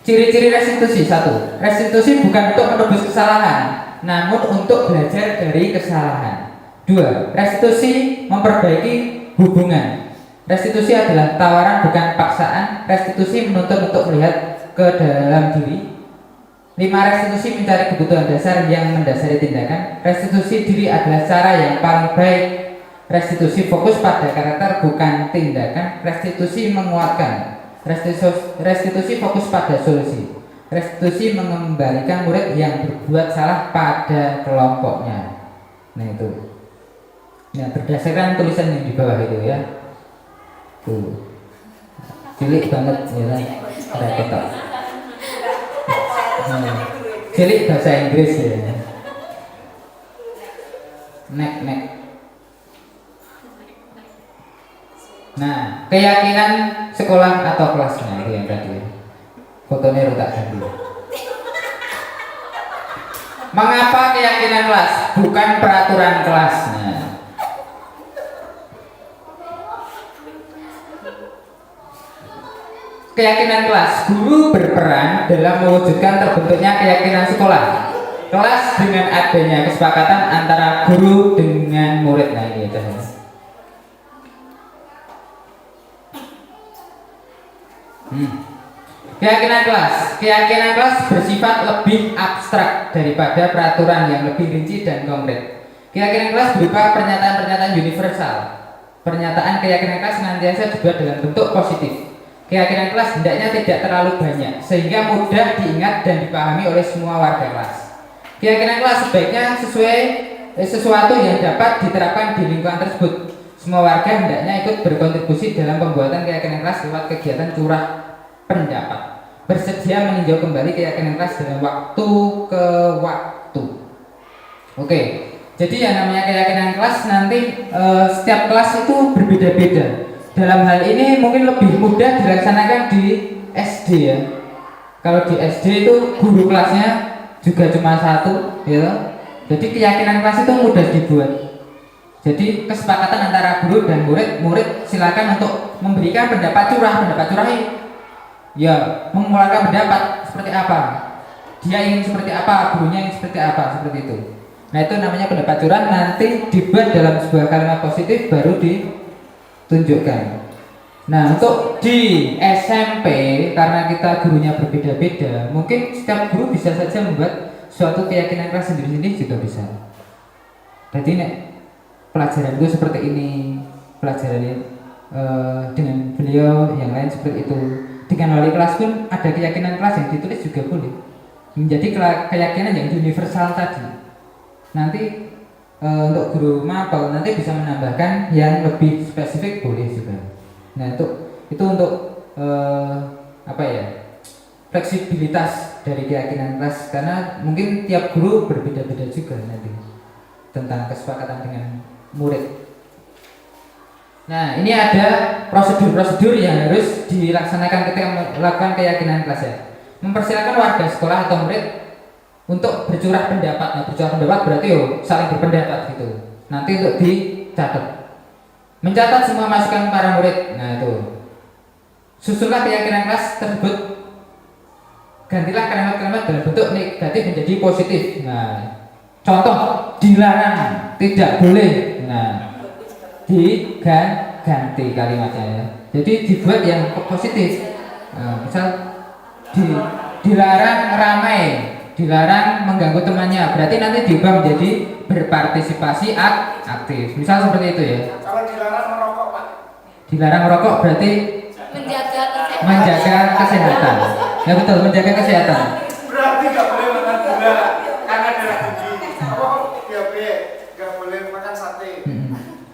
Ciri-ciri restitusi: satu, restitusi bukan untuk menebus kesalahan, namun untuk belajar dari kesalahan. Dua, restitusi memperbaiki hubungan. Restitusi adalah tawaran bukan paksaan. Restitusi menuntut untuk melihat ke dalam diri. 5. Restitusi mencari kebutuhan dasar yang mendasari tindakan. Restitusi diri adalah cara yang paling baik. Restitusi fokus pada karakter bukan tindakan. Restitusi menguatkan. Restitusi fokus pada solusi. Restitusi mengembalikan murid yang berbuat salah pada kelompoknya. Nah itu. Nah, berdasarkan tulisan yang di bawah itu ya. Tuh. Cilik banget ya kan. Ada kotak. Cilik bahasa Inggris ya. Nek. Nah, keyakinan sekolah atau kelasnya itu yang tadi. Fotonya rutak ganti. Mengapa keyakinan kelas bukan peraturan kelasnya? Keyakinan kelas, guru berperan dalam mewujudkan terbentuknya keyakinan sekolah. Kelas dengan adanya kesepakatan antara guru dengan murid. Nah ini ya. Keyakinan kelas bersifat lebih abstrak daripada peraturan yang lebih rinci dan konkret. Keyakinan kelas berupa pernyataan-pernyataan universal. Pernyataan keyakinan kelas senantiasa dibuat dalam bentuk positif. Keyakinan kelas hendaknya tidak terlalu banyak sehingga mudah diingat dan dipahami oleh semua warga kelas. Keyakinan kelas sebaiknya sesuatu yang dapat diterapkan di lingkungan tersebut. Semua warga hendaknya ikut berkontribusi dalam pembuatan keyakinan kelas lewat kegiatan curah pendapat. Bersedia meninjau kembali keyakinan kelas dalam waktu ke waktu. Oke, jadi yang namanya keyakinan kelas nanti setiap kelas itu berbeda-beda. Dalam hal ini mungkin lebih mudah dilaksanakan di SD ya. Kalau di SD itu guru kelasnya juga cuma satu, ya. Jadi keyakinan kelas itu mudah dibuat. Jadi kesepakatan antara guru dan murid silakan untuk memberikan pendapat curah ya, mengeluarkan pendapat seperti apa. Dia ingin seperti apa, gurunya ingin seperti apa, seperti itu. Nah itu namanya pendapat curah, nanti dibuat dalam sebuah kalimat positif baru ditunjukkan. Nah untuk di SMP karena kita gurunya berbeda-beda, mungkin setiap guru bisa saja membuat suatu keyakinan kelas sendiri-sendiri juga bisa. Jadi nek pelajaran itu seperti ini, pelajarannya dengan beliau yang lain seperti itu. Dengan wali kelas pun ada keyakinan kelas yang ditulis juga boleh. Menjadi keyakinan yang universal tadi. Nanti untuk guru mapel nanti bisa menambahkan yang lebih spesifik boleh juga. Nah itu untuk fleksibilitas dari keyakinan kelas karena mungkin tiap guru berbeda-beda juga nanti tentang kesepakatan dengan murid. Nah ini ada prosedur-prosedur yang harus dilaksanakan ketika melakukan keyakinan kelas ya. Mempersilakan warga sekolah atau murid untuk bercurah pendapat. Nah bercurah pendapat berarti saling berpendapat gitu. Nanti untuk dicatat. Mencatat semua masukan para murid. Nah itu. Susunlah keyakinan kelas tersebut. Gantilah kalimat-kalimat dalam bentuk negatif menjadi positif. Nah contoh dilarang, tidak boleh. Nah diganti kalimatnya ya. Jadi dibuat yang positif. Misal dilarang ramai, dilarang mengganggu temannya. Berarti nanti diubah menjadi berpartisipasi aktif. Misal seperti itu ya. Kalau dilarang merokok, Pak. Dilarang merokok berarti menjaga kesehatan. Ya betul, menjaga kesehatan. Berarti nggak boleh makan gula karena darah tinggi. Apa diabetes? Nggak boleh makan sate.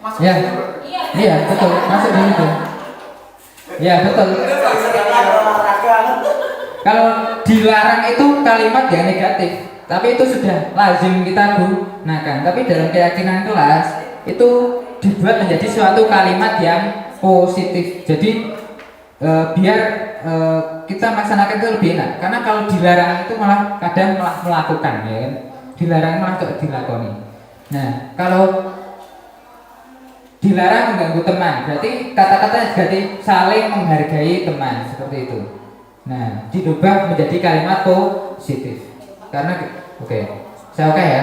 Masuk Ya. situ. Iya, betul. Masuk di situ. Ya, betul. Kalau dilarang itu kalimat yang negatif, tapi itu sudah lazim kita gunakan. Tapi dalam keyakinan kelas itu dibuat menjadi suatu kalimat yang positif. Jadi biar kita melaksanakan itu lebih enak. Karena kalau dilarang itu malah kadang malah melakukan, ya kan? Dilarang malah kok dilakoni. Nah, kalau dilarang mengganggu teman, berarti kata-katanya berarti saling menghargai teman, seperti itu. Nah, dirubah menjadi kalimat positif. Karena oke. Saya oke ya?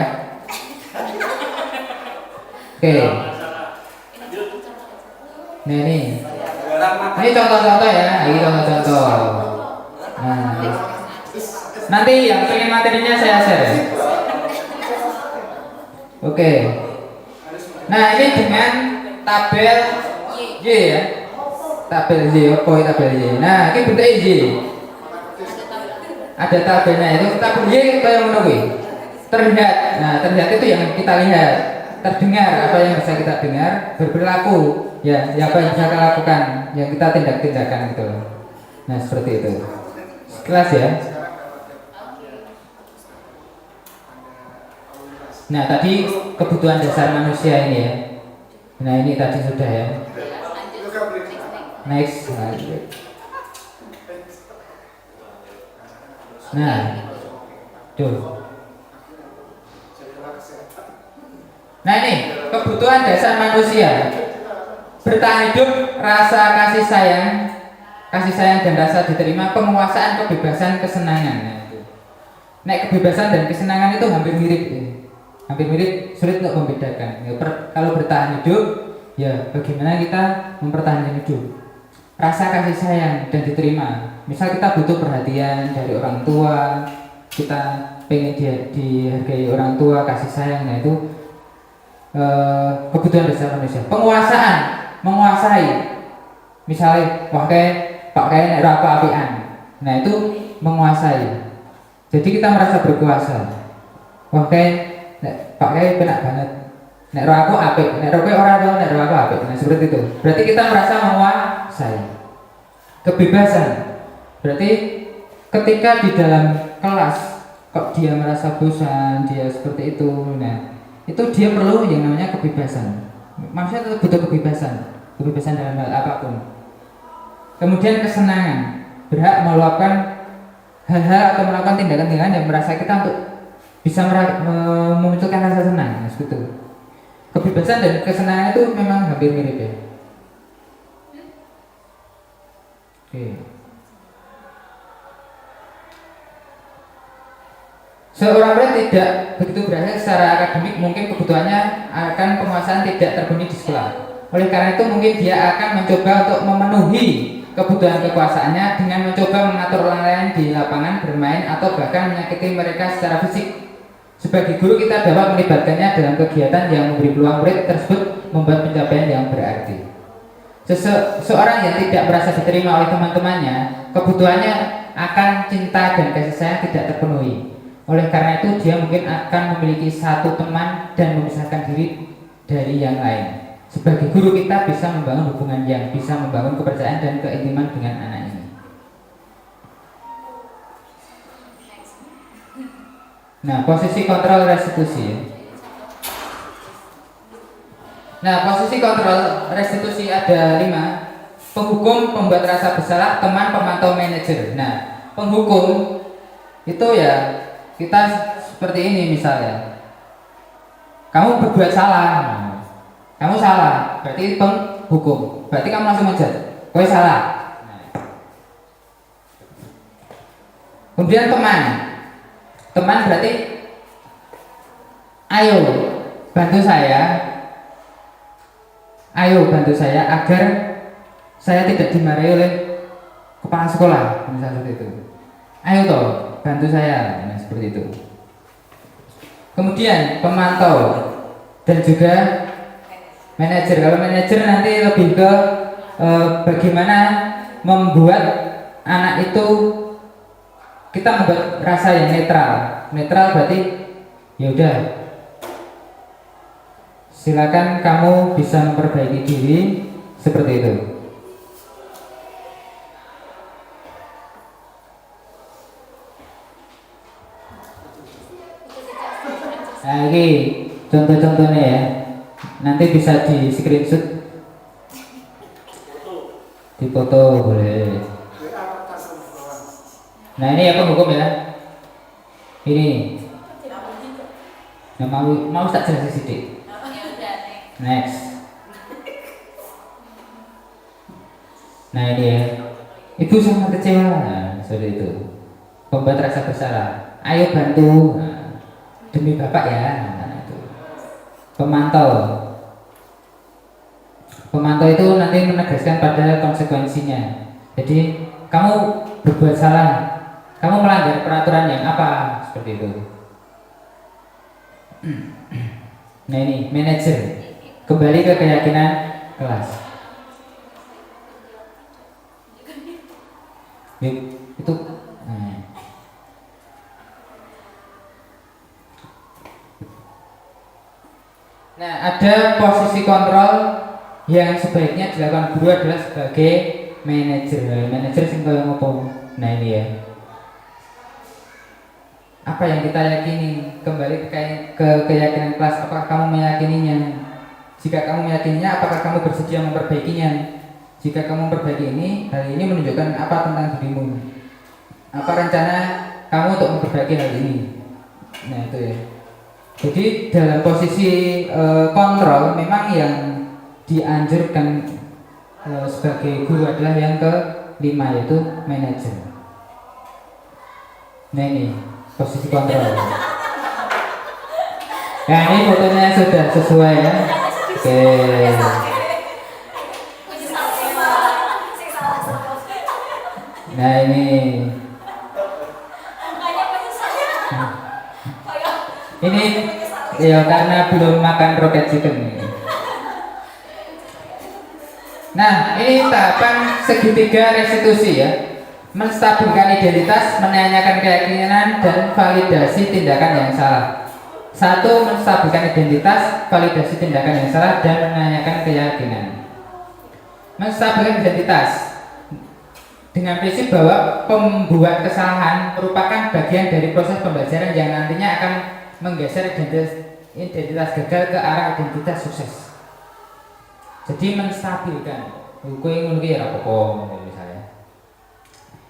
Oke. Nah ini contoh-contoh ya, ini contoh-contoh. Nah, nanti yang pengen materinya saya share ya. Oke. Nah ini dengan tabel Y ya, tabel Y, tabel Y. Nah ini bentuk Y. Ada tabelnya itu tabel Y kayak menunggu. Terlihat. Nah terlihat itu yang kita lihat. Terdengar apa yang bisa kita dengar, berperilaku ya apa yang bisa kita lakukan, yang kita tindakan gitu. Nah seperti itu. Kelas ya. Nah tadi kebutuhan dasar manusia ini ya. Nah ini tadi sudah ya. Next. Nah, tuh. Nah ini kebutuhan dasar manusia: bertahan hidup, rasa kasih sayang dan rasa diterima, penguasaan, kebebasan, kesenangan. Nah, itu. Nah kebebasan dan kesenangan itu hampir mirip, ya. Hampir mirip, sulit untuk membedakan. Ya, kalau bertahan hidup, ya bagaimana kita mempertahankan hidup? Rasa kasih sayang dan diterima. Misal kita butuh perhatian dari orang tua, kita pengen dihargai orang tua, kasih sayang, nah itu kebutuhan dasar manusia. Penguasaan, menguasai. Misalnya pakai nek rokok apian. Nah itu menguasai. Jadi kita merasa berkuasa. Pakai penak banget. Nek rokok apik, nek rokok ora tau nek rokok apik. Nah seperti itu. Berarti kita merasa menguasai. Kebebasan. Berarti ketika di dalam kelas kok dia merasa bosan, dia seperti itu. Nah, itu dia perlu yang namanya kebebasan. Manusia tetap butuh kebebasan dalam hal apapun. Kemudian kesenangan, berhak melakukan hal-hal atau melakukan tindakan-tindakan yang merasa kita untuk bisa memunculkan rasa senang, seperti itu. Kebebasan dan kesenangan itu memang hampir mirip ya. Oke. Seorang murid tidak begitu berhasil secara akademik, mungkin kebutuhannya akan penguasaan tidak terpenuhi di sekolah. Oleh karena itu mungkin dia akan mencoba untuk memenuhi kebutuhan kekuasaannya dengan mencoba mengatur orang lain di lapangan bermain atau bahkan menyakiti mereka secara fisik. Sebagai guru kita dapat melibatkannya dalam kegiatan yang memberi peluang murid tersebut membuat pencapaian yang berarti. Seseorang yang tidak merasa diterima oleh teman-temannya, kebutuhannya akan cinta dan kasih sayang tidak terpenuhi. Oleh karena itu dia mungkin akan memiliki satu teman dan memisahkan diri dari yang lain. Sebagai guru kita bisa membangun hubungan yang bisa membangun kepercayaan dan keintiman dengan anak ini. Nah, posisi kontrol restitusi. Nah, posisi kontrol restitusi ada 5. Penghukum, pembuat rasa bersalah, teman, pemantau, manajer. Nah, penghukum itu ya kita seperti ini misalnya. Kamu berbuat salah. Kamu salah, berarti penghukum. Berarti kamu langsung menjat. Kowe salah. Nah. Kemudian teman. Teman berarti ayo bantu saya. Ayo bantu saya agar saya tidak dimarahi oleh kepala sekolah, misalnya seperti itu. Ayo toh, bantu saya, nah, seperti itu. Kemudian pemantau dan juga manajer. Kalau manajer nanti lebih ke bagaimana membuat anak itu kita membuat rasa yang netral. Netral berarti ya udah. Silakan kamu bisa memperbaiki diri seperti itu. Nah, ini contoh-contohnya ya. Nanti bisa di screenshot, di foto boleh. WA atas bawah. Nah ini ya penghukum ya. Ini. Nah, mau tak jelasin sedikit. Next. Nah ini ya. Ibu sangat kecewa. Nah, seperti itu. Membuat rasa bersalah. Ayo bantu. Nah, demi bapak ya. Nah, itu. Pemantau. Pemantau itu nanti menegaskan pada konsekuensinya. Jadi kamu berbuat salah, kamu melanggar peraturan yang apa, seperti itu. Nah ini manajer, kembali ke keyakinan kelas. Itu nah ada posisi kontrol yang sebaiknya dilakukan guru adalah sebagai manajer. Manajer sing kaya ngopo. Nah ini ya. Apa yang kita yakini, kembali ke keyakinan kelas. Apakah kamu meyakininya? Jika kamu meyakininya, apakah kamu bersedia memperbaikinya? Jika kamu memperbaiki ini, hal ini menunjukkan apa tentang dirimu? Apa rencana kamu untuk memperbaiki hal ini? Nah itu ya. Jadi dalam posisi kontrol memang yang dianjurkan sebagai guru adalah yang kelima, yaitu manajer. Nah ini posisi kontrol. Nah ini fotonya sudah sesuai ya. Oke. Nah ini ya karena belum makan rocket chicken. Nah, ini tahapan segitiga restitusi ya. Menstabilkan identitas, menanyakan keyakinan, dan validasi tindakan yang salah. Satu, menstabilkan identitas, validasi tindakan yang salah, dan menanyakan keyakinan. Menstabilkan identitas dengan prinsip bahwa pembuat kesalahan merupakan bagian dari proses pembelajaran yang nantinya akan menggeser identitas gagal ke arah identitas sukses. Jadi menstabilkan, yang ngono ya apa-apa misalnya.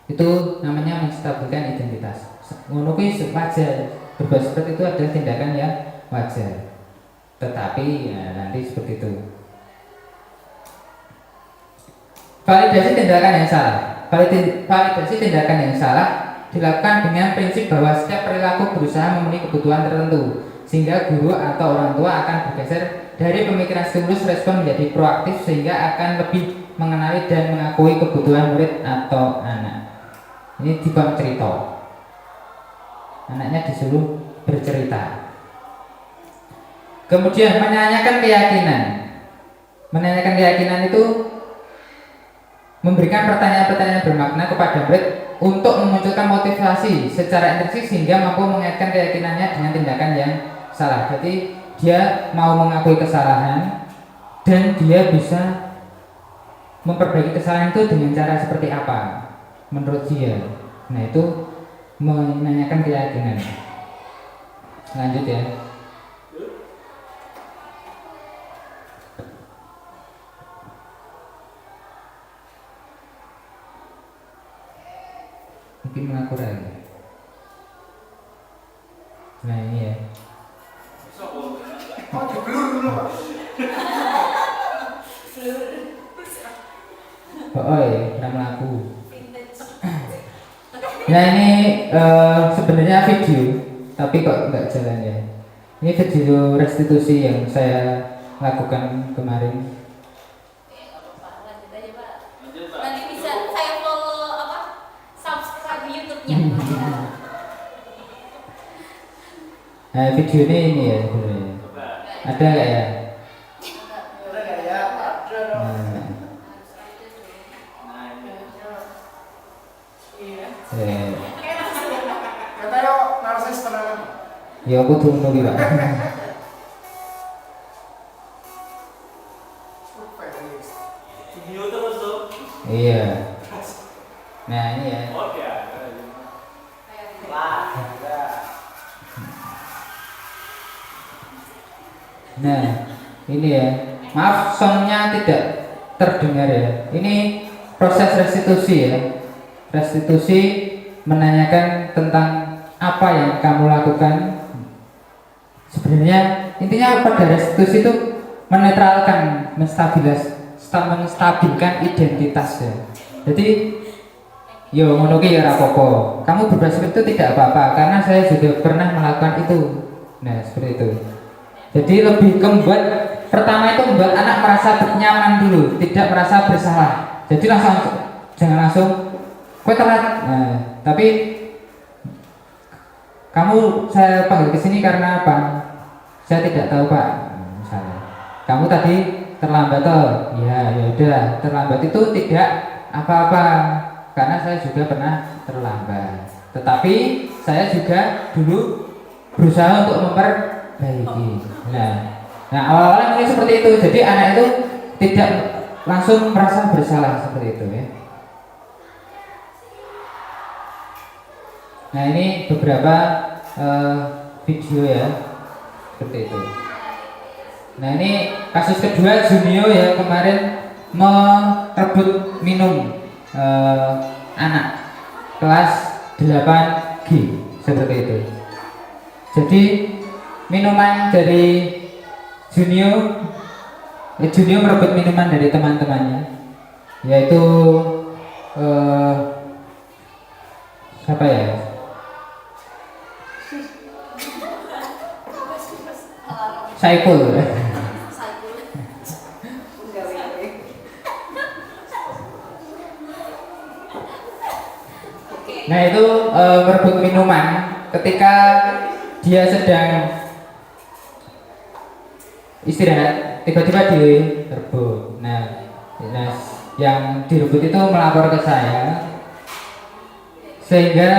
Itu namanya menstabilkan identitas. Ngono kuwi wajar. Berbuat seperti itu adalah tindakan yang wajar. Tetapi ya, nanti seperti itu. Validasi tindakan yang salah. Validasi tindakan yang salah dilakukan dengan prinsip bahwa setiap perilaku berusaha memenuhi kebutuhan tertentu, sehingga guru atau orang tua akan bergeser dari pemikiran stimulus respon menjadi proaktif sehingga akan lebih mengenali dan mengakui kebutuhan murid atau anak. Ini di bab cerita. Anaknya disuruh bercerita. Kemudian menanyakan keyakinan. Menanyakan keyakinan itu memberikan pertanyaan-pertanyaan bermakna kepada murid untuk memunculkan motivasi secara intrinsik sehingga mampu mengaitkan keyakinannya dengan tindakan yang salah. Jadi dia mau mengakui kesalahan dan dia bisa memperbaiki kesalahan itu dengan cara seperti apa menurut dia. Nah itu menanyakan keyakinan. Lanjut ya. Mungkin mengaku lagi. Nah ini ya. Oh, diblur dulu, Pak. Oh iya, nama lagu. Nah ini sebenarnya video, tapi kok nggak jalan ya. Ini video restitusi yang saya lakukan kemarin. Nanti bisa saya follow apa? Subscribe YouTube-nya. Nah video ini ya, ada nggak ya? Ada nggak ya? Ada dong. Katanya narsis tenanan. Ya aku tunggu nih Pak. Video terus tuh. Iya. Nah ini ya. Nah ini ya. Maaf soundnya tidak terdengar ya. Ini proses restitusi ya. Restitusi menanyakan tentang apa yang kamu lakukan. Sebenarnya intinya pada restitusi itu menetralkan, menstabilkan identitas ya. Jadi yo ngono ki ya ora apa-apa. Kamu berbuat seperti itu tidak apa-apa karena saya juga pernah melakukan itu. Nah, seperti itu. Jadi lebih ke membuat pertama itu membuat anak merasa nyaman dulu, tidak merasa bersalah. Jadi jangan langsung kue telat. Nah, tapi kamu saya panggil ke sini karena apa? Saya tidak tahu Pak. Misalnya, kamu tadi terlambat toh? Ya, ya udah. Terlambat itu tidak apa-apa karena saya juga pernah terlambat. Tetapi saya juga dulu berusaha untuk memperbaiki. Nah awal-awalnya mungkin seperti itu. Jadi anak itu tidak langsung merasa bersalah seperti itu ya. Nah ini beberapa video ya seperti itu. Nah ini kasus kedua Junio ya kemarin merebut minum anak kelas 8G seperti itu. Jadi minuman dari Junio merebut minuman dari teman-temannya, yaitu siapa ya? Saiful. Nah itu merebut minuman ketika dia sedang istirahat, tiba-tiba direbut. Nah yang direbut itu melapor ke saya, sehingga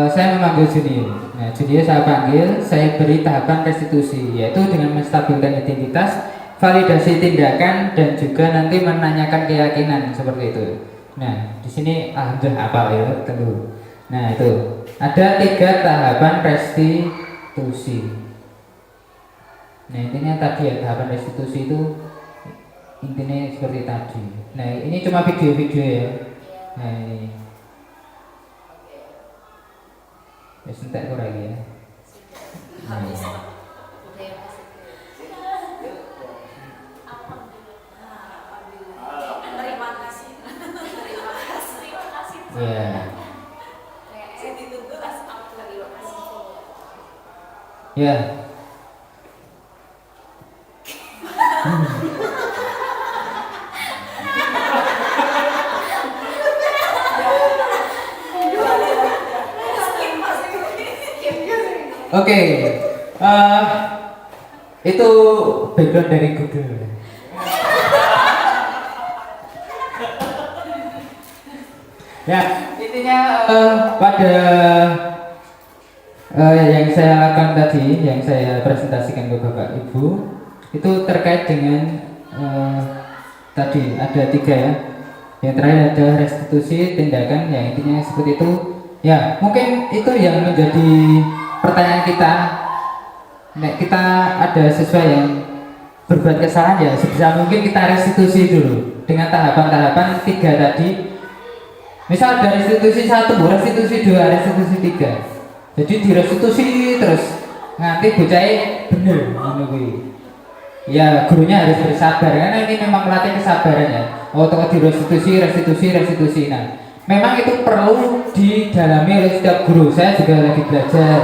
saya memanggil Junio. Nah Junio saya panggil, saya beri tahapan restitusi, yaitu dengan menstabilkan identitas, validasi tindakan, dan juga nanti menanyakan keyakinan seperti itu. Nah di sini alhamdulillah hafal ya tentu. Nah itu ada 3 tahapan restitusi. Nah intinya tadi ya tahapan restitusi itu intinya seperti tadi. Nah ini cuma video-video ya. Nah ini ya sentek kurang lagi ya. Nah. Ya. Ya. Oke, itu background dari Google. Ya, intinya pada yang saya lakukan tadi, yang saya presentasikan ke Bapak Ibu, itu terkait dengan tadi ada 3 ya. Yang terakhir ada restitusi tindakan, yang intinya seperti itu. Ya, mungkin itu yang menjadi pertanyaan kita. Nek kita ada siswa yang berbuat kesalahan ya sebisa mungkin kita restitusi dulu dengan tahapan-tahapan 3 tadi. Misal ada restitusi 1, restitusi 2, restitusi 3. Jadi direstitusi terus nganti bocahnya bener ya gurunya harus bersabar karena ini memang melatih kesabaran ya. Oh kalau restitusi. Nah memang itu perlu didalami oleh setiap guru. Saya juga lagi belajar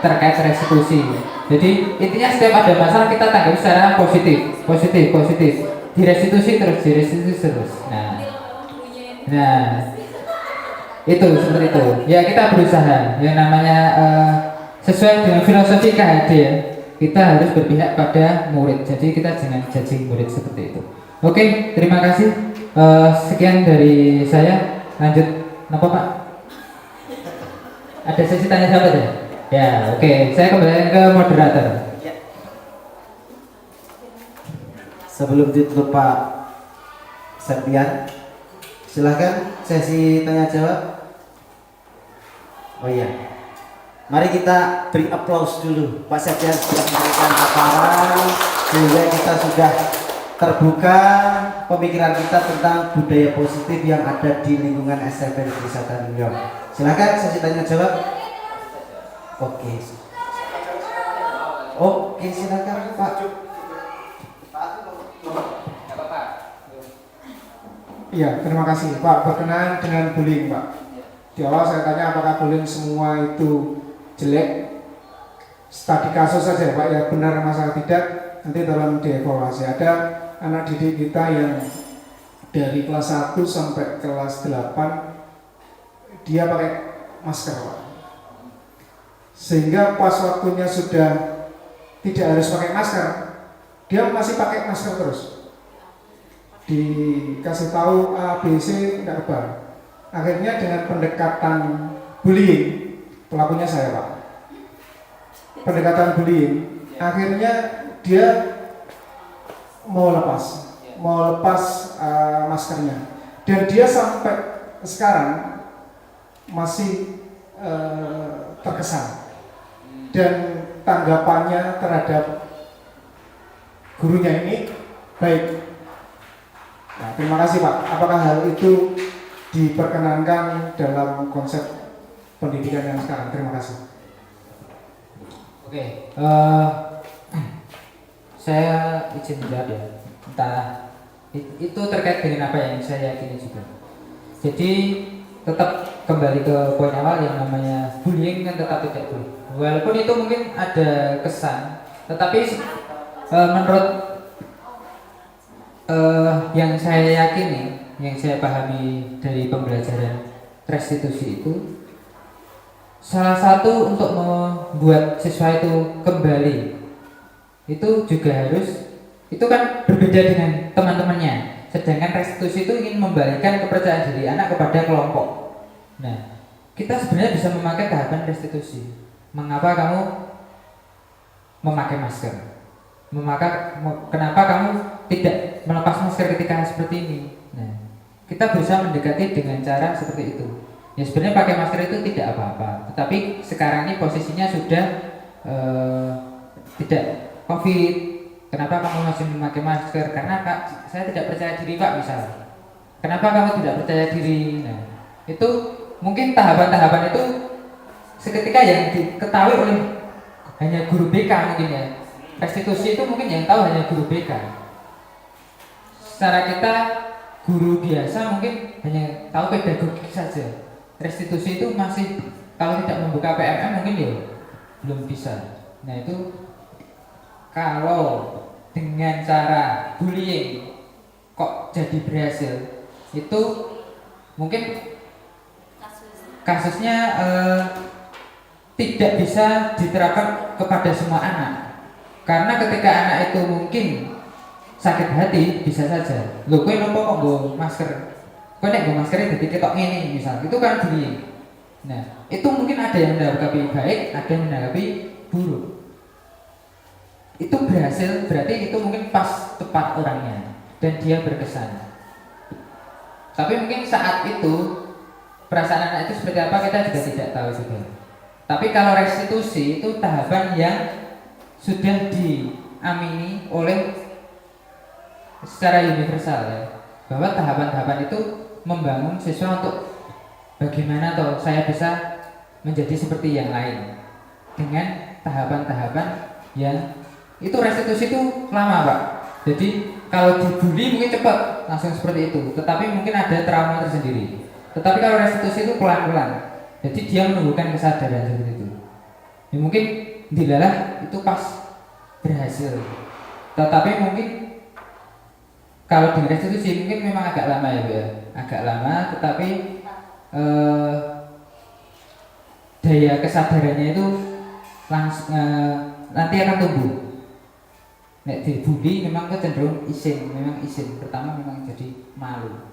terkait restitusi. Jadi intinya setiap ada masalah kita tanggapi secara positif. Direstitusi terus. Nah itu seperti itu. Ya kita berusaha. Yang namanya sesuai dengan filosofi KHD ya. Kita harus berpihak pada murid. Jadi kita jangan judging murid seperti itu. Oke, terima kasih. Sekian dari saya. Lanjut, apa Pak? Ada sesi tanya jawab ya? Ya, oke. Saya kembali ke moderator. Ya. Sebelum ditutup Pak Septian, silahkan sesi tanya jawab. Oh iya, mari kita beri applause dulu. Pak Septian sudah memberikan paparan sehingga kita sudah terbuka pemikiran kita tentang budaya positif yang ada di lingkungan SMP Negeri 1 New York. Silakan sesi tanya jawab. Oke. Oke, silakan Pak. Iya, terima kasih Pak. Berkenaan dengan bullying Pak. Di awal saya tanya apakah bullying semua itu jelek. Studi kasus saja Pak, ya benar masalah tidak, nanti tolong dievaluasi. Ada anak didik kita yang dari kelas 1 sampai kelas 8 dia pakai masker Pak. Sehingga pas waktunya sudah tidak harus pakai masker, dia masih pakai masker terus. Dikasih tahu A, B, C, tidak apa. Akhirnya dengan pendekatan bullying, pelakunya saya Pak. Pendekatan bullying, akhirnya dia mau lepas maskernya. Dan dia sampai sekarang masih terkesan. Dan tanggapannya terhadap gurunya ini baik. Nah, terima kasih Pak. Apakah hal itu diperkenankan dalam konsep pendidikan yang sekarang? Terima kasih. Oke, saya izin menjawab ya. Entah itu terkait dengan apa yang saya yakini juga. Jadi tetap kembali ke poin awal yang namanya bullying kan tetap tidak boleh. Walaupun itu mungkin ada kesan, tetapi menurut yang saya yakini, yang saya pahami dari pembelajaran restitusi itu, salah satu untuk membuat siswa itu kembali itu juga harus, itu kan berbeda dengan teman-temannya. Sedangkan restitusi itu ingin membalikan kepercayaan diri anak kepada kelompok. Nah, kita sebenarnya bisa memakai tahapan restitusi. Mengapa kamu memakai masker? Kenapa kamu tidak melepas masker ketika seperti ini? Nah, kita berusaha mendekati dengan cara seperti itu. Ya sebenarnya pakai masker itu tidak apa-apa, tetapi sekarang ini posisinya sudah tidak COVID. Kenapa kamu masih memakai masker? Karena Pak, saya tidak percaya diri Pak misalnya. Kenapa kamu tidak percaya diri? Nah, itu mungkin tahapan-tahapan itu seketika yang diketahui oleh hanya guru BK mungkin ya. Restitusi itu mungkin yang tahu hanya guru BK. Secara kita guru biasa mungkin hanya tahu pedagogik saja. Restitusi itu masih, kalau tidak membuka PMM mungkin ya belum bisa. Nah itu kalau dengan cara bullying kok jadi berhasil, itu mungkin kasusnya tidak bisa diterapkan kepada semua anak. Karena ketika anak itu mungkin sakit hati bisa saja. Loh, kowe nopo kok nggo masker? Kowe nek nggo masker dadi ketok ngene misal. Itu kan bullying. Nah, itu mungkin ada yang menanggapi baik, ada yang menanggapi buruk. Itu berhasil, berarti itu mungkin pas tepat orangnya dan dia berkesan. Tapi mungkin saat itu perasaan anak itu seperti apa kita juga tidak tahu juga. Tapi kalau restitusi itu tahapan yang sudah diamini oleh secara universal ya, bahwa tahapan-tahapan itu membangun siswa untuk bagaimana toh saya bisa menjadi seperti yang lain dengan tahapan-tahapan yang itu. Restitusi itu lama Pak. Jadi kalau dibully mungkin cepat langsung seperti itu, tetapi mungkin ada trauma tersendiri. Tetapi kalau restitusi itu pelan-pelan, jadi dia menumbuhkan kesadaran seperti itu. Ya, mungkin dilalah itu pas berhasil, tetapi mungkin kalau di restitusi mungkin memang agak lama ya Bu ya, agak lama, tetapi daya kesadarannya itu langsung nanti akan tumbuh. Nek dibully memang kecenderung isin, pertama memang jadi malu,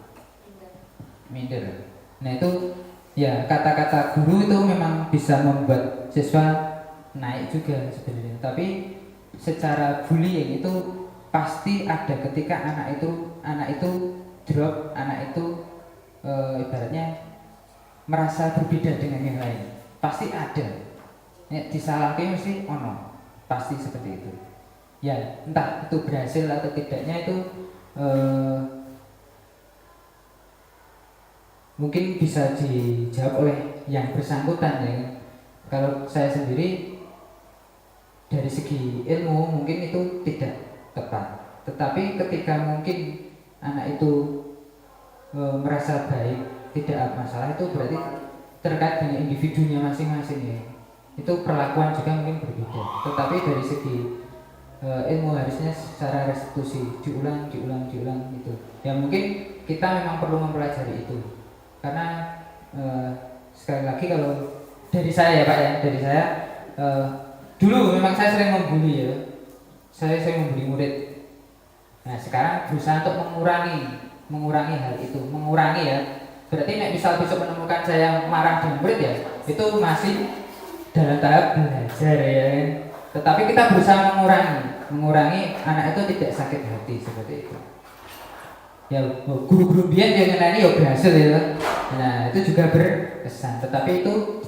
minder. Nah itu ya, kata-kata guru itu memang bisa membuat siswa naik juga sebenarnya. Tapi secara bullying itu pasti ada ketika anak itu drop, anak itu ibaratnya merasa berbeda dengan yang lain. Pasti ada. Nek disalahke mesti ono. Pasti seperti itu. Ya entah itu berhasil atau tidaknya itu mungkin bisa dijawab oleh yang bersangkutan ya. Kalau saya sendiri dari segi ilmu mungkin itu tidak tepat, tetapi ketika mungkin anak itu merasa baik, tidak ada masalah, itu berarti terkait dengan individunya masing-masing ya. Itu perlakuan juga mungkin berbeda, tetapi dari segi ilmu harusnya secara restitusi diulang itu. Ya mungkin kita memang perlu mempelajari itu, karena sekali lagi kalau dari saya ya Pak ya, dari saya dulu memang saya sering membuli ya, saya sering membuli murid. Nah sekarang berusaha untuk mengurangi hal itu, mengurangi ya. Berarti nek misal besok menemukan saya marah dengan murid ya, itu masih dalam tahap belajar ya. Tetapi kita berusaha mengurangi anak itu tidak sakit hati seperti itu. Ya guru-guru biar yang ini ya berhasil ya. Nah itu juga berkesan, tetapi itu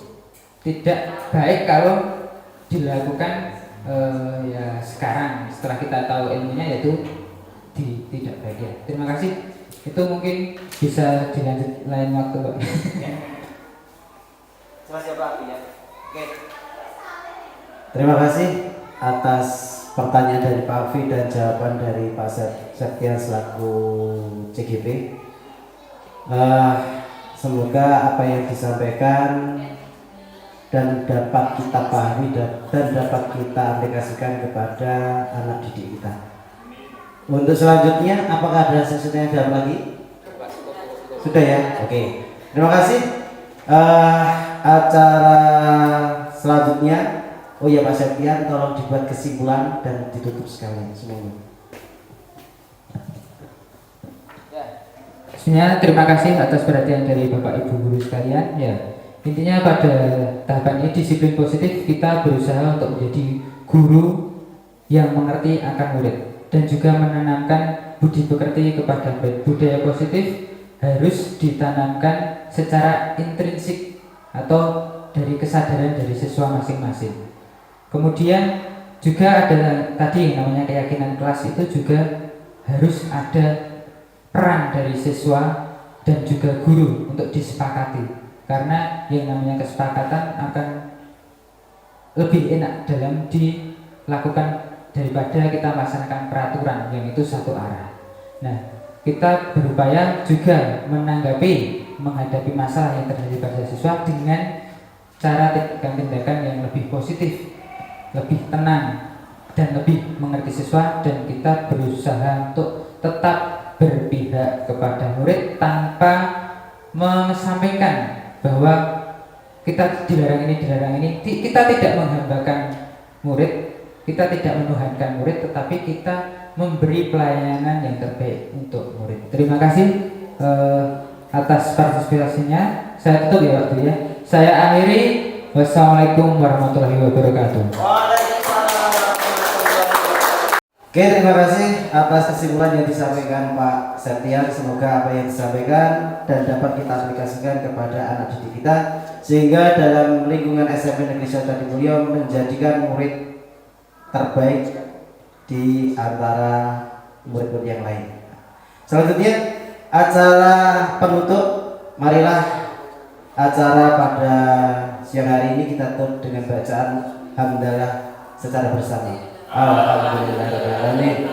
tidak baik kalau dilakukan ya sekarang setelah kita tahu ilmunya, yaitu tidak baik ya. Terima kasih. Itu mungkin bisa dilanjut lain waktu Pak. Cuma siapa ya? Oke. Terima kasih atas pertanyaan dari Pak Alfi dan jawaban dari Pak Septian selaku CGP. Semoga apa yang disampaikan dan dapat kita pahami dan dapat kita aplikasikan kepada anak didik kita. Untuk selanjutnya, apakah ada sesuatu yang jawab lagi? Sudah ya? Oke. Terima kasih. Acara selanjutnya, oh ya Pak Septian, tolong dibuat kesimpulan dan ditutup sekalian semuanya. Sebenarnya terima kasih atas perhatian dari Bapak Ibu guru sekalian ya. Intinya pada tahapan ini disiplin positif kita berusaha untuk menjadi guru yang mengerti akan murid dan juga menanamkan budi pekerti kepada murid. Budaya positif harus ditanamkan secara intrinsik atau dari kesadaran dari siswa masing-masing. Kemudian juga ada tadi yang namanya keyakinan kelas, itu juga harus ada peran dari siswa dan juga guru untuk disepakati. Karena yang namanya kesepakatan akan lebih enak dalam dilakukan daripada kita melaksanakan peraturan yang itu satu arah. Nah, kita berupaya juga menghadapi masalah yang terjadi pada siswa dengan cara tindakan yang lebih positif, lebih tenang, dan lebih mengerti siswa, dan kita berusaha untuk tetap berpihak kepada murid tanpa mengesampingkan bahwa kita dilarang ini, kita tidak menghambakan murid, kita tidak menuhankan murid, tetapi kita memberi pelayanan yang terbaik untuk murid. Terima kasih atas partisipasinya. Saya tutup ya waktu ya. Saya akhiri. Wassalamualaikum warahmatullahi wabarakatuh. Oke, terima kasih atas kesimpulan yang disampaikan Pak Septian. Semoga apa yang disampaikan dan dapat kita aplikasikan kepada anak didik kita, sehingga dalam lingkungan SMP Negeri Candi Mulyo menjadikan murid terbaik di antara murid-murid yang lain. Selanjutnya acara penutup, marilah acara pada siang hari ini kita tutup dengan bacaan hamdalah secara bersama. Alhamdulillahirrahmanirrahim.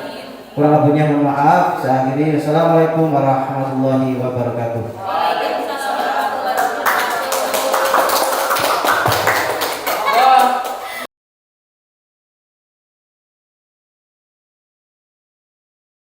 Kurang lebihnya mohon maaf. Saya akhiri. Assalamualaikum warahmatullahi wabarakatuh.